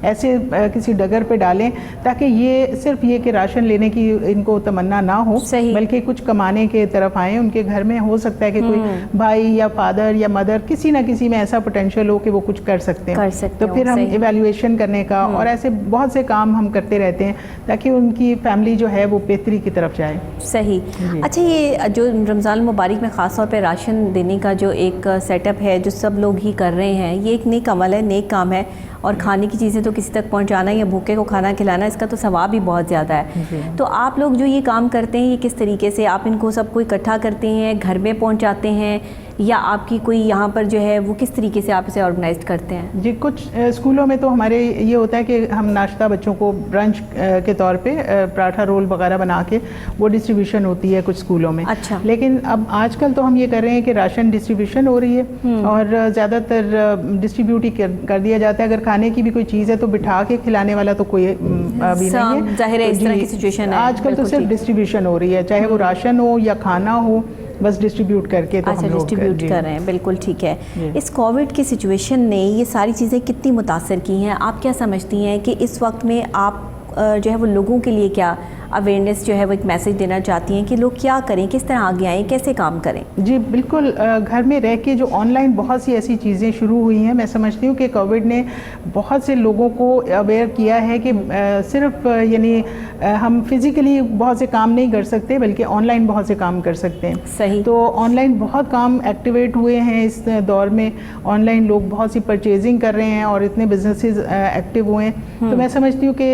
ایسے کسی ڈگر پہ ڈالیں تاکہ یہ صرف یہ کہ راشن لینے کی ان کو تمنا نہ ہو, بلکہ کچھ کمانے کے طرف آئیں. ان کے گھر میں ہو سکتا ہے کہ کوئی بھائی یا فادر یا مدر کسی نہ کسی میں ایسا پوٹینشیل ہو کہ وہ کچھ کر سکتے ہیں, تو پھر ہم ایویلیویشن کرنے کا اور ایسے بہت سے کام ہم کرتے رہتے ہیں تاکہ ان کی فیملی جو ہے وہ بہتری کی طرف جائے. صحیح. اچھا, یہ جو رمضان المبارک میں خاص طور پہ راشن دینے کا جو ایک سیٹ اپ ہے جو سب لوگ ہی کر رہے ہیں, یہ ایک نیک عمل ہے, نیک کام ہے, اور کھانے کی چیزیں تو کسی تک پہنچانا یا بھوکے کو کھانا کھلانا, اس کا تو ثواب بھی بہت زیادہ ہے. تو آپ لوگ جو یہ کام کرتے ہیں یہ کس طریقے سے, آپ ان کو سب کو اکٹھا کرتے ہیں, گھر میں پہنچاتے ہیں, یا آپ کی کوئی یہاں پر جو ہے وہ کس طریقے سے آپ اسے آرگنائز کرتے ہیں؟ جی, کچھ اسکولوں میں تو ہمارے یہ ہوتا ہے کہ ہم ناشتہ بچوں کو برنچ کے طور پہ پراٹھا رول وغیرہ بنا کے وہ ڈسٹریبیوشن ہوتی ہے کچھ اسکولوں میں. اچھا. لیکن اب آج کل تو ہم یہ کر رہے ہیں کہ راشن ڈسٹریبیوشن ہو رہی ہے اور زیادہ تر ڈسٹریبیوٹ ہی کر دیا جاتا ہے. اگر کھانے کی بھی کوئی چیز ہے تو بٹھا کے کھلانے والا تو کوئی ابھی نہیں ہے. ظاہر ہے اس طرح کی سچویشن ہے, آج کل تو صرف ڈسٹریبیوشن ہو رہی ہے, چاہے وہ راشن ہو یا کھانا ہو, بس ڈسٹریبیوٹ کر کے تو ہم لوگ ڈسٹریبیوٹ کر رہے ہیں. بالکل ٹھیک ہے. اس کووڈ کی سچویشن نے یہ ساری چیزیں کتنی متاثر کی ہیں؟ آپ کیا سمجھتی ہیں کہ اس وقت میں آپ جو ہے وہ لوگوں کے لیے کیا اویئرنیس جو ہے وہ ایک میسج دینا چاہتی ہیں کہ لوگ کیا کریں, کس طرح آگے آئیں, کیسے کام کریں؟ جی بالکل, گھر میں رہ کے جو آن لائن بہت سی ایسی چیزیں شروع ہوئی ہیں, میں سمجھتی ہوں کہ کووڈ نے بہت سے لوگوں کو اویئر کیا ہے کہ صرف یعنی ہم فزیکلی بہت سے کام نہیں کر سکتے بلکہ آن لائن بہت سے کام کر سکتے ہیں. صحیح. تو آن لائن بہت کام ایکٹیویٹ ہوئے ہیں اس دور میں, آن لائن لوگ بہت سی پرچیزنگ کر رہے ہیں اور اتنے بزنسز ایکٹیو ہوئے ہیں. تو میں سمجھتی ہوں کہ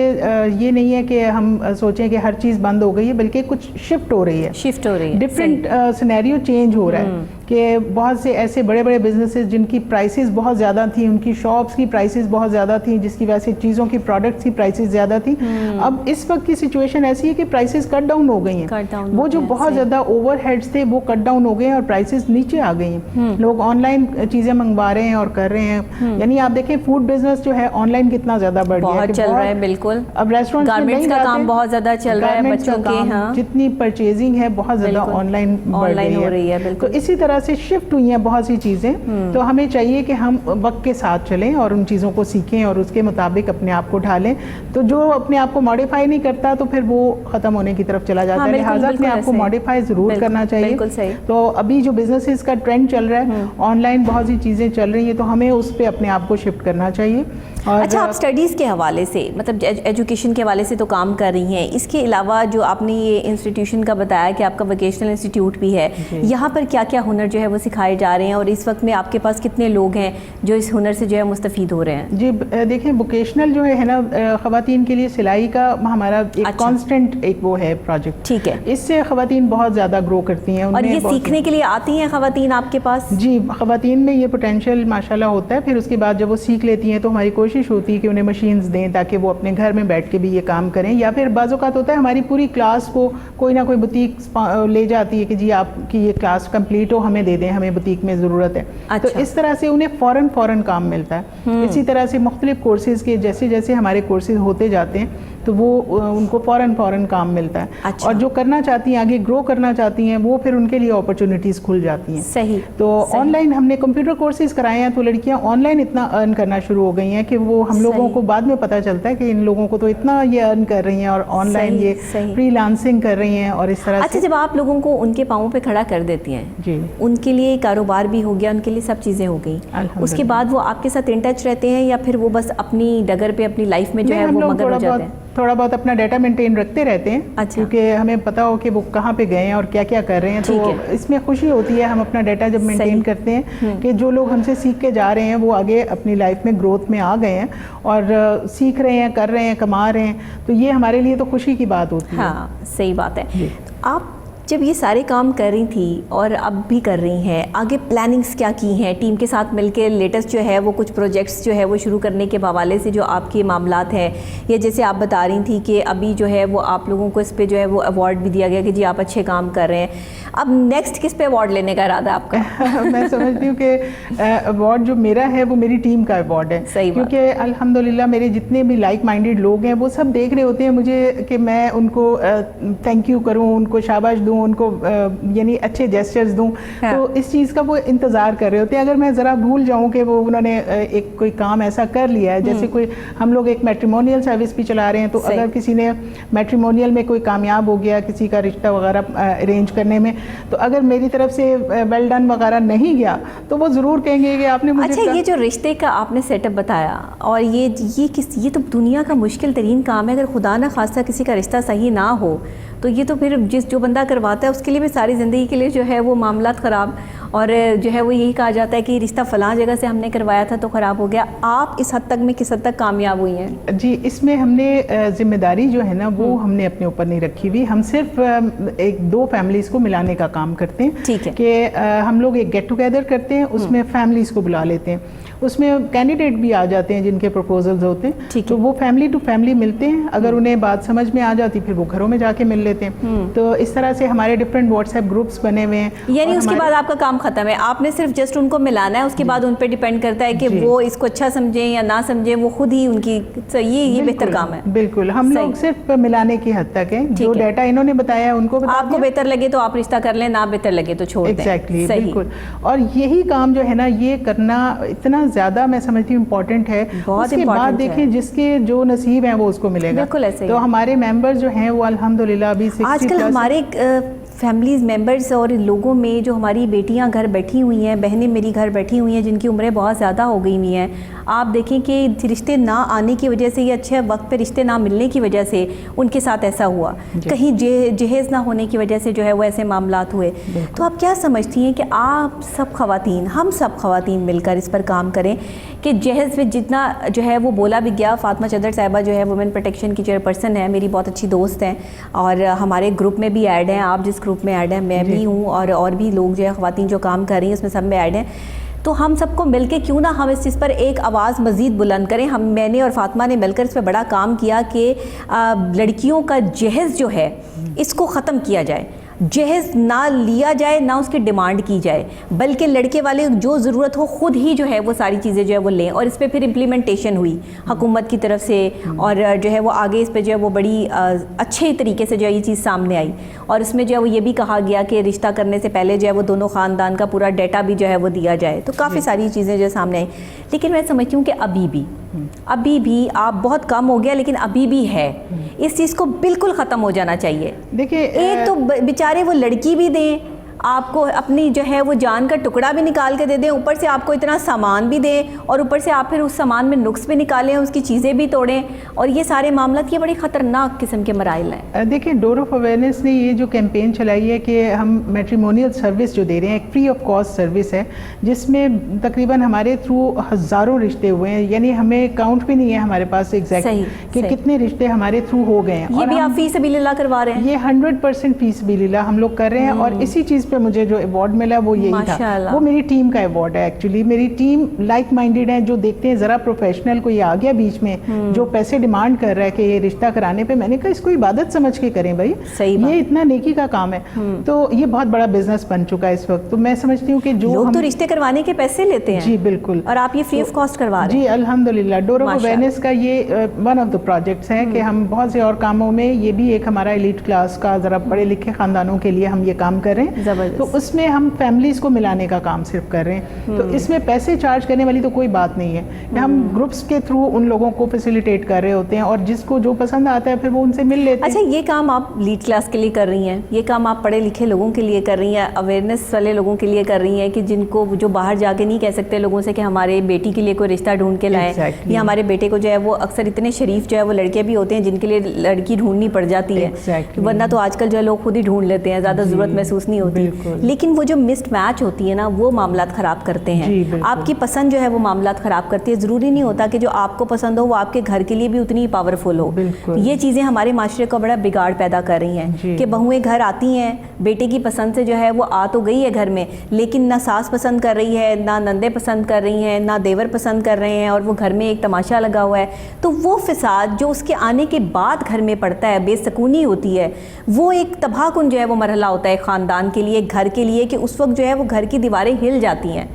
یہ نہیں ہے کہ ہم سوچیں کہ ہر چیز بند ہو گئی ہے, بلکہ کچھ شفٹ ہو رہی ہے, ڈفرینٹ سینیریو چینج ہو رہا ہے کہ بہت سے ایسے بڑے بڑے بزنسز جن کی پرائسز بہت زیادہ تھیں, ان کی شاپس کی پرائسز بہت زیادہ تھیں, جس کی وجہ سے چیزوں کی پروڈکٹس کی پرائسز زیادہ تھیں. اب اس وقت کی سچویشن ایسی ہے کہ پرائسز کٹ ڈاؤن ہو گئی ہیں, وہ جو بہت زیادہ اوور ہیڈز تھے وہ کٹ ڈاؤن ہو گئے ہیں اور پرائسز نیچے آ گئی ہیں. لوگ آن لائن چیزیں منگوا رہے ہیں اور کر رہے ہیں. یعنی آپ دیکھیں فوڈ بزنس جو ہے آن لائن کتنا زیادہ بڑھ گیا ہے, چل رہا ہے. بالکل. اب ریسٹورینٹس میں نہیں کا کام بہت زیادہ چل رہا ہے, بچوں کے جتنی پرچیزنگ ہے بہت زیادہ آن لائن ہو رہی ہے. تو اسی طرح سے شفٹ ہوئی ہیں بہت سی چیزیں. تو ہمیں چاہیے کہ ہم وقت کے ساتھ چلیں اور ان چیزوں کو سیکھیں اور اس کے مطابق اپنے آپ کو ڈھالیں. تو جو اپنے آپ کو ماڈیفائی نہیں کرتا تو پھر وہ ختم ہونے کی طرف چلا جاتا ہے. لہٰذا اپنے آپ کو ماڈیفائی ضرور کرنا چاہیے. تو ابھی جو بزنسز کا ٹرینڈ چل رہا ہے, آن لائن بہت سی چیزیں چل رہی ہیں, تو ہمیں اس پہ اپنے آپ کو شفٹ کرنا چاہیے. اچھا، آپ اسٹڈیز کے حوالے سے مطلب ایجوکیشن کے حوالے سے تو کام کر رہی ہیں، اس کے علاوہ جو آپ نے یہ انسٹیٹیوشن کا بتایا کہ آپ کا ووکیشنل انسٹیٹیوٹ بھی ہے، یہاں پر کیا کیا ہنر جو ہے وہ سکھائے جا رہے ہیں، اور اس وقت میں آپ کے پاس کتنے لوگ ہیں جو اس ہنر سے جو ہے مستفید ہو رہے ہیں؟ جی دیکھیں، ووکیشنل جو ہے نا خواتین کے لیے سلائی کا ہمارا ایک کانسٹنٹ ایک وہ ہے پروجیکٹ، ٹھیک ہے، اس سے خواتین بہت زیادہ گرو کرتی ہیں. اور یہ سیکھنے کے لیے آتی ہیں خواتین آپ کے پاس؟ جی، خواتین میں یہ پوٹینشیل ماشاءاللہ ہوتا ہے. پھر اس کے بعد جب وہ سیکھ لیتی ہیں تو ہماری کوشش ہوتی ہے کہ انہیں مشینز دیں تاکہ وہ اپنے گھر میں بیٹھ کے بھی یہ کام کریں. یا پھر بعض اوقات ہوتا ہے ہماری پوری کلاس کو کوئی نہ کوئی بوتیک لے جاتی ہے کہ جی آپ کی یہ کلاس کمپلیٹ ہو، ہمیں دے دیں، ہمیں بوتیک میں ضرورت ہے. تو اس طرح سے انہیں فوراً کام ملتا ہے. اسی طرح سے مختلف کورسز کے جیسے جیسے ہمارے کورسز ہوتے جاتے ہیں تو وہ ان کو فوراً کام ملتا ہے. اور جو کرنا چاہتی ہیں، آگے گرو کرنا چاہتی ہیں، وہ پھر ان کے لیے اپرچونیٹیز کھل جاتی ہیں. صحیح. تو آن لائن ہم نے کمپیوٹر کورسز کرائے ہیں تو لڑکیاں آن لائن اتنا ارن کرنا شروع ہو گئی ہیں کہ وہ ہم لوگوں کو بعد میں پتہ چلتا ہے کہ ان لوگوں کو تو اتنا یہ ارن کر رہی ہیں اور آن لائن یہ فری لانسنگ کر رہی ہیں. اور اس طرح اچھا، جب آپ لوگوں کو ان کے پاؤں پہ کھڑا کر دیتی ہیں، جی، ان کے لیے کاروبار بھی ہو گیا، ان کے لیے سب چیزیں ہو گئی، اس کے بعد وہ آپ کے ساتھ ان ٹچ رہتے ہیں یا پھر وہ بس اپنی ڈگر پہ اپنی لائف میں جو ہے وہ مگن ہو جاتے ہیں؟ تھوڑا بہت اپنا ڈیٹا مینٹین رکھتے رہتے ہیں. کیونکہ ہمیں پتا ہو کہ وہ کہاں پہ گئے ہیں اور کیا کیا کر رہے ہیں. تو اس میں خوشی ہوتی ہے ہم اپنا ڈیٹا جب مینٹین کرتے ہیں کہ جو لوگ ہم سے سیکھ کے جا رہے ہیں وہ آگے اپنی لائف میں گروتھ میں آ گئے ہیں اور سیکھ رہے ہیں، کر رہے ہیں، کما رہے ہیں. تو یہ ہمارے لیے تو خوشی کی بات ہوتی ہے. ہاں، صحیح بات ہے. آپ جب یہ سارے کام کر رہی تھی اور اب بھی کر رہی ہیں، آگے پلاننگز کیا کی ہیں ٹیم کے ساتھ مل کے؟ لیٹسٹ جو ہے وہ کچھ پروجیکٹس جو ہے وہ شروع کرنے کے حوالے سے جو آپ کے معاملات ہیں، یا جیسے آپ بتا رہی تھی کہ ابھی جو ہے وہ آپ لوگوں کو اس پہ جو ہے وہ ایوارڈ بھی دیا گیا کہ جی آپ اچھے کام کر رہے ہیں. اب نیکسٹ کس پہ ایوارڈ لینے کا ارادہ آپ کا؟ میں سمجھتی ہوں کہ ایوارڈ جو میرا ہے وہ میری ٹیم کا ایوارڈ ہے. صحیح. کیونکہ الحمدللہ میرے جتنے بھی لائک مائنڈیڈ لوگ ہیں وہ سب دیکھ رہے ہوتے ہیں مجھے کہ میں ان کو تھینک یو کروں، ان کو شاباش دوں، ان کو یعنی اچھے جیسچرز دوں. تو اس چیز کا وہ انتظار کر رہے ہوتے ہیں. اگر میں ذرا بھول جاؤں کہ وہ انہوں نے ایک کوئی کام ایسا کر لیا ہے، جیسے کوئی ہم لوگ ایک میٹریمونیل سروس بھی چلا رہے ہیں، تو اگر کسی نے میٹریمونیل میں کوئی کامیاب ہو گیا کسی کا رشتہ وغیرہ ارینج کرنے میں، تو اگر میری طرف سے ویل ڈن وغیرہ نہیں گیا تو وہ ضرور کہیں گے کہ آپ نے مجھے. اچھا، یہ جو رشتے کا آپ نے سیٹ اپ بتایا، اور یہ تو دنیا کا مشکل ترین کام ہے. اگر خدا نہ خواستہ کسی کا رشتہ صحیح نہ ہو تو یہ تو پھر جو بندہ کرواتا ہے اس کے لیے بھی ساری زندگی کے لیے جو ہے وہ معاملات خراب، اور جو ہے وہ یہی کہا جاتا ہے کہ رشتہ فلاں جگہ سے ہم نے کروایا تھا تو خراب ہو گیا. آپ اس حد تک میں کس حد تک کامیاب ہوئی ہیں؟ جی، اس میں ہم نے ذمہ داری جو ہے نا وہ ہم نے اپنے اوپر نہیں رکھی ہوئی. ہم صرف ایک دو فیملیز کو ملانے کا کام کرتے ہیں. ٹھیک ہے. کہ ہم لوگ ایک گیٹ ٹوگیدر کرتے ہیں، اس میں فیملیز کو بلا لیتے ہیں. اس میں کینڈیڈیٹ بھی آ جاتے ہیں جن کے پروپوزلز ہوتے ہیں، تو وہ فیملی ٹو فیملی ملتے ہیں. اگر انہیں بات سمجھ میں آ جاتی پھر وہ گھروں میں جا کے مل لیتے ہیں. تو اس طرح سے ہمارے ڈفرینٹ واٹس ایپ گروپس بنے ہوئے ہیں. یعنی اس کے بعد آپ کا کام ختم ہے، آپ نے صرف جسٹ ان کو ملانا ہے، اس کے بعد ان پہ ڈیپینڈ کرتا ہے کہ وہ اس کو اچھا سمجھیں یا نہ سمجھیں، وہ خود ہی ان کی. یہ بہتر کام ہے. بالکل، ہم لوگ صرف ملانے کی حد تک ہیں. جو ڈیٹا انہوں نے بتایا ان کو آپ کو بہتر لگے تو آپ رشتہ کر لیں، نہ بہتر لگے تو چھوڑ دیں. ایگزیکٹلی، بالکل. اور یہی کام جو ہے نا یہ کرنا اتنا زیادہ میں سمجھتی ہوں امپورٹنٹ ہے. اس کے بعد دیکھیں جس کے جو نصیب ہیں وہ اس کو ملے گا. بالکل ایسے. تو ہمارے ممبر جو ہیں وہ الحمدللہ ابھی 60+ آج کل ہمارے فیملیز ممبرز اور لوگوں میں جو ہماری بیٹیاں گھر بیٹھی ہوئی ہیں، بہنیں میری گھر بیٹھی ہوئی ہیں جن کی عمریں بہت زیادہ ہو گئی ہوئی ہیں، آپ دیکھیں کہ رشتے نہ آنے کی وجہ سے یا اچھے وقت پہ رشتے نہ ملنے کی وجہ سے ان کے ساتھ ایسا ہوا، کہیں جہیز نہ ہونے کی وجہ سے جو ہے وہ ایسے معاملات ہوئے. تو آپ کیا سمجھتی ہیں کہ آپ سب خواتین، ہم سب خواتین مل کر اس پر کام کریں کہ جہیز میں جتنا جو ہے وہ بولا بھی گیا. فاطمہ چدر صاحبہ جو ہے وومن پروٹیکشن کی چیئرپرسن ہے، میری بہت اچھی دوست ہیں اور ہمارے گروپ میں بھی ایڈ ہیں. آپ جس گروپ میں ایڈ ہیں میں بھی ہوں، اور بھی لوگ جو ہے خواتین جو کام کر رہی ہیں اس میں سب میں ایڈ ہیں. تو ہم سب کو مل کے کیوں نہ ہم اس چیز پر ایک آواز مزید بلند کریں. میں نے اور فاطمہ نے مل کر اس پہ بڑا کام کیا کہ لڑکیوں کا جہیز جو ہے اس کو ختم کیا جائے. جہیز نہ لیا جائے، نہ اس کی ڈیمانڈ کی جائے، بلکہ لڑکے والے جو ضرورت ہو خود ہی جو ہے وہ ساری چیزیں جو ہے وہ لیں. اور اس پہ پھر امپلیمنٹیشن ہوئی حکومت کی طرف سے، اور جو ہے وہ آگے اس پہ جو ہے وہ بڑی اچھے طریقے سے جو ہے یہ چیز سامنے آئی. اور اس میں جو ہے وہ یہ بھی کہا گیا کہ رشتہ کرنے سے پہلے جو ہے وہ دونوں خاندان کا پورا ڈیٹا بھی جو ہے وہ دیا جائے. تو کافی ساری چیزیں جو ہے سامنے آئی. لیکن میں سمجھتی ہوں کہ ابھی بھی آپ بہت کم ہو گیا، لیکن ابھی بھی ہے. اس چیز کو بالکل ختم ہو جانا چاہیے. دیکھیے، ایک تو بیچارے وہ لڑکی بھی دیں، آپ کو اپنی جو ہے وہ جان کا ٹکڑا بھی نکال کے دے دیں, اوپر سے آپ کو اتنا سامان بھی دیں, اور اوپر سے آپ پھر اس سامان میں نقص بھی نکالیں, اس کی چیزیں بھی توڑیں, اور یہ سارے معاملات یہ بڑی خطرناک قسم کے مراحل ہیں. دیکھیں ڈور آف اویئرنیس نے یہ جو کیمپین چلائی ہے کہ ہم میٹریمونیل سروس جو دے رہے ہیں, ایک فری آف کاسٹ سروس ہے جس میں تقریباً ہمارے تھرو ہزاروں رشتے ہوئے ہیں, یعنی ہمیں کاؤنٹ بھی نہیں ہے ہمارے پاس ایگزیکٹ کہ کتنے رشتے ہمارے تھرو ہو گئے ہیں. یہ بھی آپ فی سبیل اللہ کروا رہے ہیں؟ یہ 100% فی سبیل اللہ ہم لوگ کر رہے ہیں, اور اسی چیز پہ مجھے جو ایوارڈ ملا وہ یہی تھا. وہ میری ٹیم کا ایوارڈ ہے. ایکچولی میری ٹیم لائک مائنڈیڈ ہے, جو دیکھتے ہیں ذرا پروفیشنل کوئی آ گیا بیچ میں جو پیسے ڈیمانڈ کر رہا ہے کہ یہ رشتہ کرانے پہ, میں نے کہا اس کو عبادت سمجھ کے کریں بھائی, یہ اتنا نیکی کا کام ہے. تو یہ بہت بڑا بزنس بن چکا ہے اس وقت. تو میں سمجھتی ہوں کہ جو لوگ تو رشتے کروانے کے پیسے لیتے ہیں. جی بالکل, اور آپ یہ فری آف کاسٹ کروا رہے ہیں. جی الحمدللہ. ڈور آف اویئرنیس کا یہ ون آف دا پروجیکٹس ہیں کہ ہم بہت سے اور کاموں میں, یہ بھی ایک ہمارا ایلیٹ کلاس کا ذرا پڑھے لکھے خاندانوں کے لیے ہم یہ کام کر رہے ہیں. تو اس میں ہم فیملیز کو ملانے کا کام صرف کر رہے ہیں. تو اس میں پیسے چارج کرنے والی تو کوئی بات نہیں ہے. ہم گروپس کے تھرو ان لوگوں کو فیسیلیٹیٹ کر رہے ہوتے ہیں, اور جس کو جو پسند آتا ہے پھر وہ ان سے مل لیتے ہیں. اچھا, یہ کام آپ لیڈ کلاس کے لیے کر رہی ہیں, یہ کام آپ پڑھے لکھے لوگوں کے لیے کر رہی ہیں, اویئرنیس والے لوگوں کے لیے کر رہی ہیں, کہ جن کو جو باہر جا کے نہیں کہہ سکتے لوگوں سے کہ ہمارے بیٹی کے لیے کوئی رشتہ ڈھونڈ کے لائیں, یا ہمارے بیٹے کو جو ہے وہ اکثر اتنے شریف جو ہے وہ لڑکے بھی ہوتے ہیں جن کے لیے لڑکی ڈھونڈنی پڑ جاتی ہے, ورنہ تو آج کل جو ہے لوگ خود ہی ڈھونڈ لیتے ہیں, زیادہ ضرورت محسوس نہیں ہوتی. لیکن وہ جو مسڈ میچ ہوتی ہے نا, وہ معاملات خراب کرتے ہیں. آپ کی پسند جو ہے وہ معاملات خراب کرتی ہے. ضروری نہیں ہوتا کہ جو آپ کو پسند ہو وہ آپ کے گھر کے لیے بھی اتنی پاورفل ہو. یہ چیزیں ہمارے معاشرے کو بڑا بگاڑ پیدا کر رہی ہیں کہ بہویں گھر آتی ہیں, بیٹے کی پسند سے جو ہے وہ آ تو گئی ہے گھر میں, لیکن نہ ساس پسند کر رہی ہے, نہ نندے پسند کر رہی ہیں, نہ دیور پسند کر رہے ہیں, اور وہ گھر میں ایک تماشا لگا ہوا ہے. تو وہ فساد جو اس کے آنے کے بعد گھر میں پڑتا ہے, بے سکونی ہوتی ہے, وہ ایک تباہ کن جو ہے وہ مرحلہ ہوتا ہے خاندان کے لیے, گھر کے لیے, کہ اس وقت جو ہے وہ گھر کی دیواریں ہل جاتی ہیں.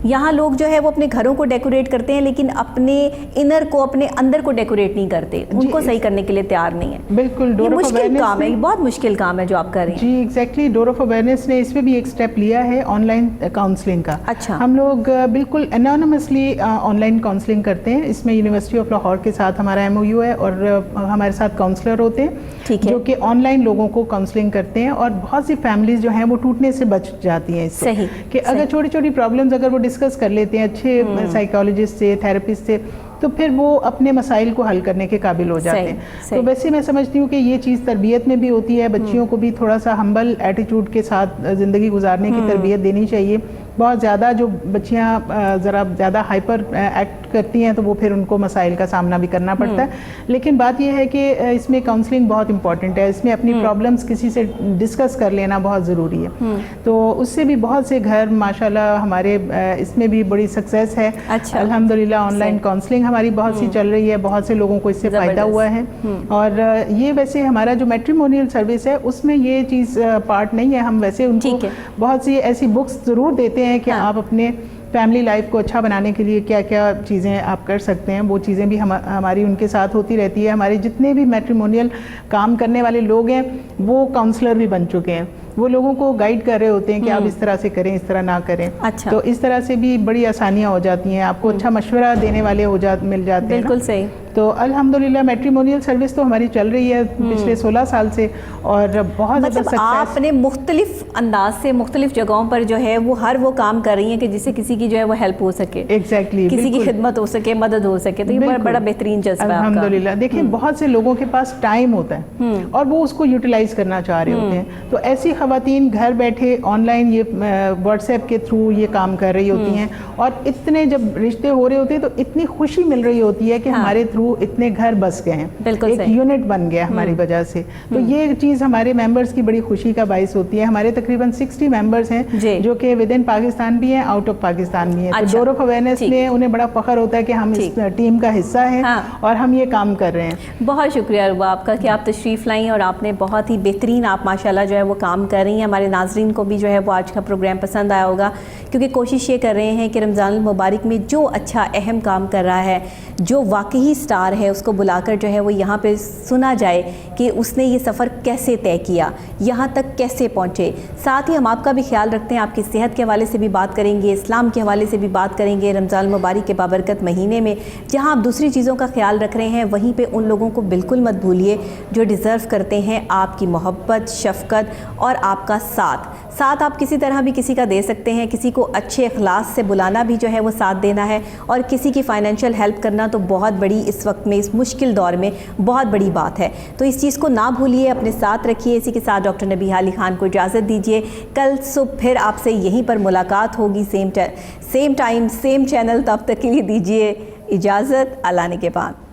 یہاں لوگ جو ہے وہ اپنے گھروں کو ڈیکوریٹ کرتے ہیں, لیکن اپنے انر کو, اپنے اندر کو ڈیکوریٹ نہیں کرتے, ان کو صحیح کرنے کے لیے تیار نہیں ہے. بالکل, یہ مشکل کام ہے, یہ بہت مشکل کام ہے جو آپ کر رہے ہیں. جی ایگزیکٹلی. ڈور آف اویئرنیس نے اس میں بھی ایک اسٹیپ لیا ہے آن لائن کاؤنسلنگ کا. اچھا. ہم لوگ بالکل انانیمسلی آن لائن کاؤنسلنگ کرتے ہیں. اس میں یونیورسٹی آف لاہور کے ساتھ ہمارا MOU ہے, اور ہمارے ساتھ کاؤنسلر ہوتے ہیں جو کہ آن لائن لوگوں کو کاؤنسلنگ کرتے ہیں, اور بہت سی فیملیز جو ہیں وہ ٹوٹنے سے بچ جاتی ہیں اس سے. کہ اگر چھوٹی چھوٹی پرابلمز اگر وہ ڈسکس کر لیتے ہیں اچھے سائیکالوجسٹ سے, تھراپسٹ سے, تو پھر وہ اپنے مسائل کو حل کرنے کے قابل ہو جاتے ہیں. تو ویسے میں سمجھتی ہوں کہ یہ چیز تربیت میں بھی ہوتی ہے. بچیوں کو بھی تھوڑا سا ہمبل ایٹیٹیوڈ کے ساتھ زندگی گزارنے کی تربیت دینی چاہیے. بہت زیادہ جو بچیاں ذرا زیادہ ہائپر ایکٹ کرتی ہیں تو وہ پھر ان کو مسائل کا سامنا بھی کرنا پڑتا ہے. لیکن بات یہ ہے کہ اس میں کاؤنسلنگ بہت امپورٹنٹ ہے. اس میں اپنی پرابلمس کسی سے ڈسکس کر لینا بہت ضروری ہے. تو اس سے بھی بہت سے گھر ماشاءاللہ ہمارے اس میں بھی بڑی سکسیس ہے. الحمدللہ آن لائن کاؤنسلنگ ہماری بہت سی چل رہی ہے, بہت سے لوگوں کو اس سے فائدہ ہوا ہے. اور یہ ویسے ہمارا جو میٹریمونیل سروس ہے اس میں یہ چیز پارٹ نہیں ہے. ہم ویسے ان کو بہت سی ایسی بکس ضرور دیتے ہیں کہ آپ اپنے فیملی لائف کو اچھا بنانے کے لیے کیا کیا چیزیں آپ کر سکتے ہیں. وہ چیزیں بھی ہماری ان کے ساتھ ہوتی رہتی ہے. ہمارے جتنے بھی میٹریمونیل کام کرنے والے لوگ ہیں وہ کاؤنسلر بھی بن چکے ہیں. وہ لوگوں کو گائیڈ کر رہے ہوتے ہیں کہ آپ اس طرح سے کریں, اس طرح نہ کریں. تو اس طرح سے بھی بڑی آسانیاں ہو جاتی ہیں. آپ کو اچھا مشورہ دینے والے مل جاتے ہیں. بالکل صحیح. تو الحمدللہ میٹریمونیل سروس تو ہماری چل رہی ہے پچھلے 16 سال سے, اور بہت زیادہ سکسیس. آپ نے مختلف انداز سے مختلف جگہوں پر جو ہے وہ ہر وہ کام کر رہی ہیں کہ جس سے کسی کی جو ہے وہ ہیلپ ہو سکے, ایگزیکٹلی کسی کی خدمت ہو سکے, مدد ہو سکے. تو یہ بڑا بہترین جذبہ ہے الحمدللہ. دیکھیں بہت سے لوگوں کے پاس ٹائم ہوتا ہے اور وہ اس کو یوٹیلائز کرنا چاہ رہے ہوتے ہیں. تو ایسی خواتین گھر بیٹھے آن لائن یہ واٹس ایپ کے تھرو یہ کام کر رہی ہوتی ہیں, اور اتنے جب رشتے ہو رہے ہوتے ہیں تو اتنی خوشی مل رہی ہوتی ہے کہ ہمارے تھرو اتنے گھر بس گئے ہیں, ایک یونٹ بن گیا ہماری وجہ سے. تو یہ چیز ہمارے ممبرز کی بڑی خوشی کا باعث ہوتی ہے. ہمارے تقریباً 60 ممبرز ہیں جو کہ ود ان پاکستان بھی ہیں, آؤٹ آف پاکستان بھی ہیں. تو ڈور آف اویئرنیس میں انہیں بڑا فخر ہوتا ہے کہ ہم اس ٹیم کا حصہ ہیں اور ہم یہ کام کر رہے ہیں. بہت شکریہ ربا آپ کا کہ آپ تشریف لائیں, اور آپ نے بہت ہی بہترین آپ ماشاءاللہ جو ہے وہ کام کر رہی ہیں. ہمارے ناظرین کو بھی جو ہے وہ آج کا پروگرام پسند آیا ہوگا, کیونکہ کوشش یہ کر رہے ہیں کہ رمضان المبارک میں جو اچھا اہم کام کر رہا ہے, جو واقعی سٹار ہے اس کو بلا کر جو ہے وہ یہاں پہ سنا جائے کہ اس نے یہ سفر کیسے طے کیا, یہاں تک کیسے پہنچے. ساتھ ہی ہم آپ کا بھی خیال رکھتے ہیں, آپ کی صحت کے حوالے سے بھی بات کریں گے, اسلام کے حوالے سے بھی بات کریں گے. رمضان المبارک کے بابرکت مہینے میں جہاں آپ دوسری چیزوں کا خیال رکھ رہے ہیں, وہیں پہ ان لوگوں کو بالکل مت بھولیے جو ڈیزرو کرتے ہیں آپ کی محبت, شفقت اور آپ کا ساتھ. آپ کسی طرح بھی کسی کا دے سکتے ہیں, کسی کو اچھے اخلاص سے بلانا بھی جو ہے وہ ساتھ دینا ہے, اور کسی کی فائنینشیل ہیلپ کرنا تو بہت بڑی اس وقت میں, اس مشکل دور میں بہت بڑی بات ہے. تو اس چیز کو نہ بھولیے, اپنے ساتھ رکھیے. اسی کے ساتھ ڈاکٹر نبیہہ علی خان کو اجازت دیجیے. کل صبح پھر آپ سے یہیں پر ملاقات ہوگی, سیم ٹائم سیم چینل. تب تک کے لیے دیجیے اجازت. اللہ نے کے بعد.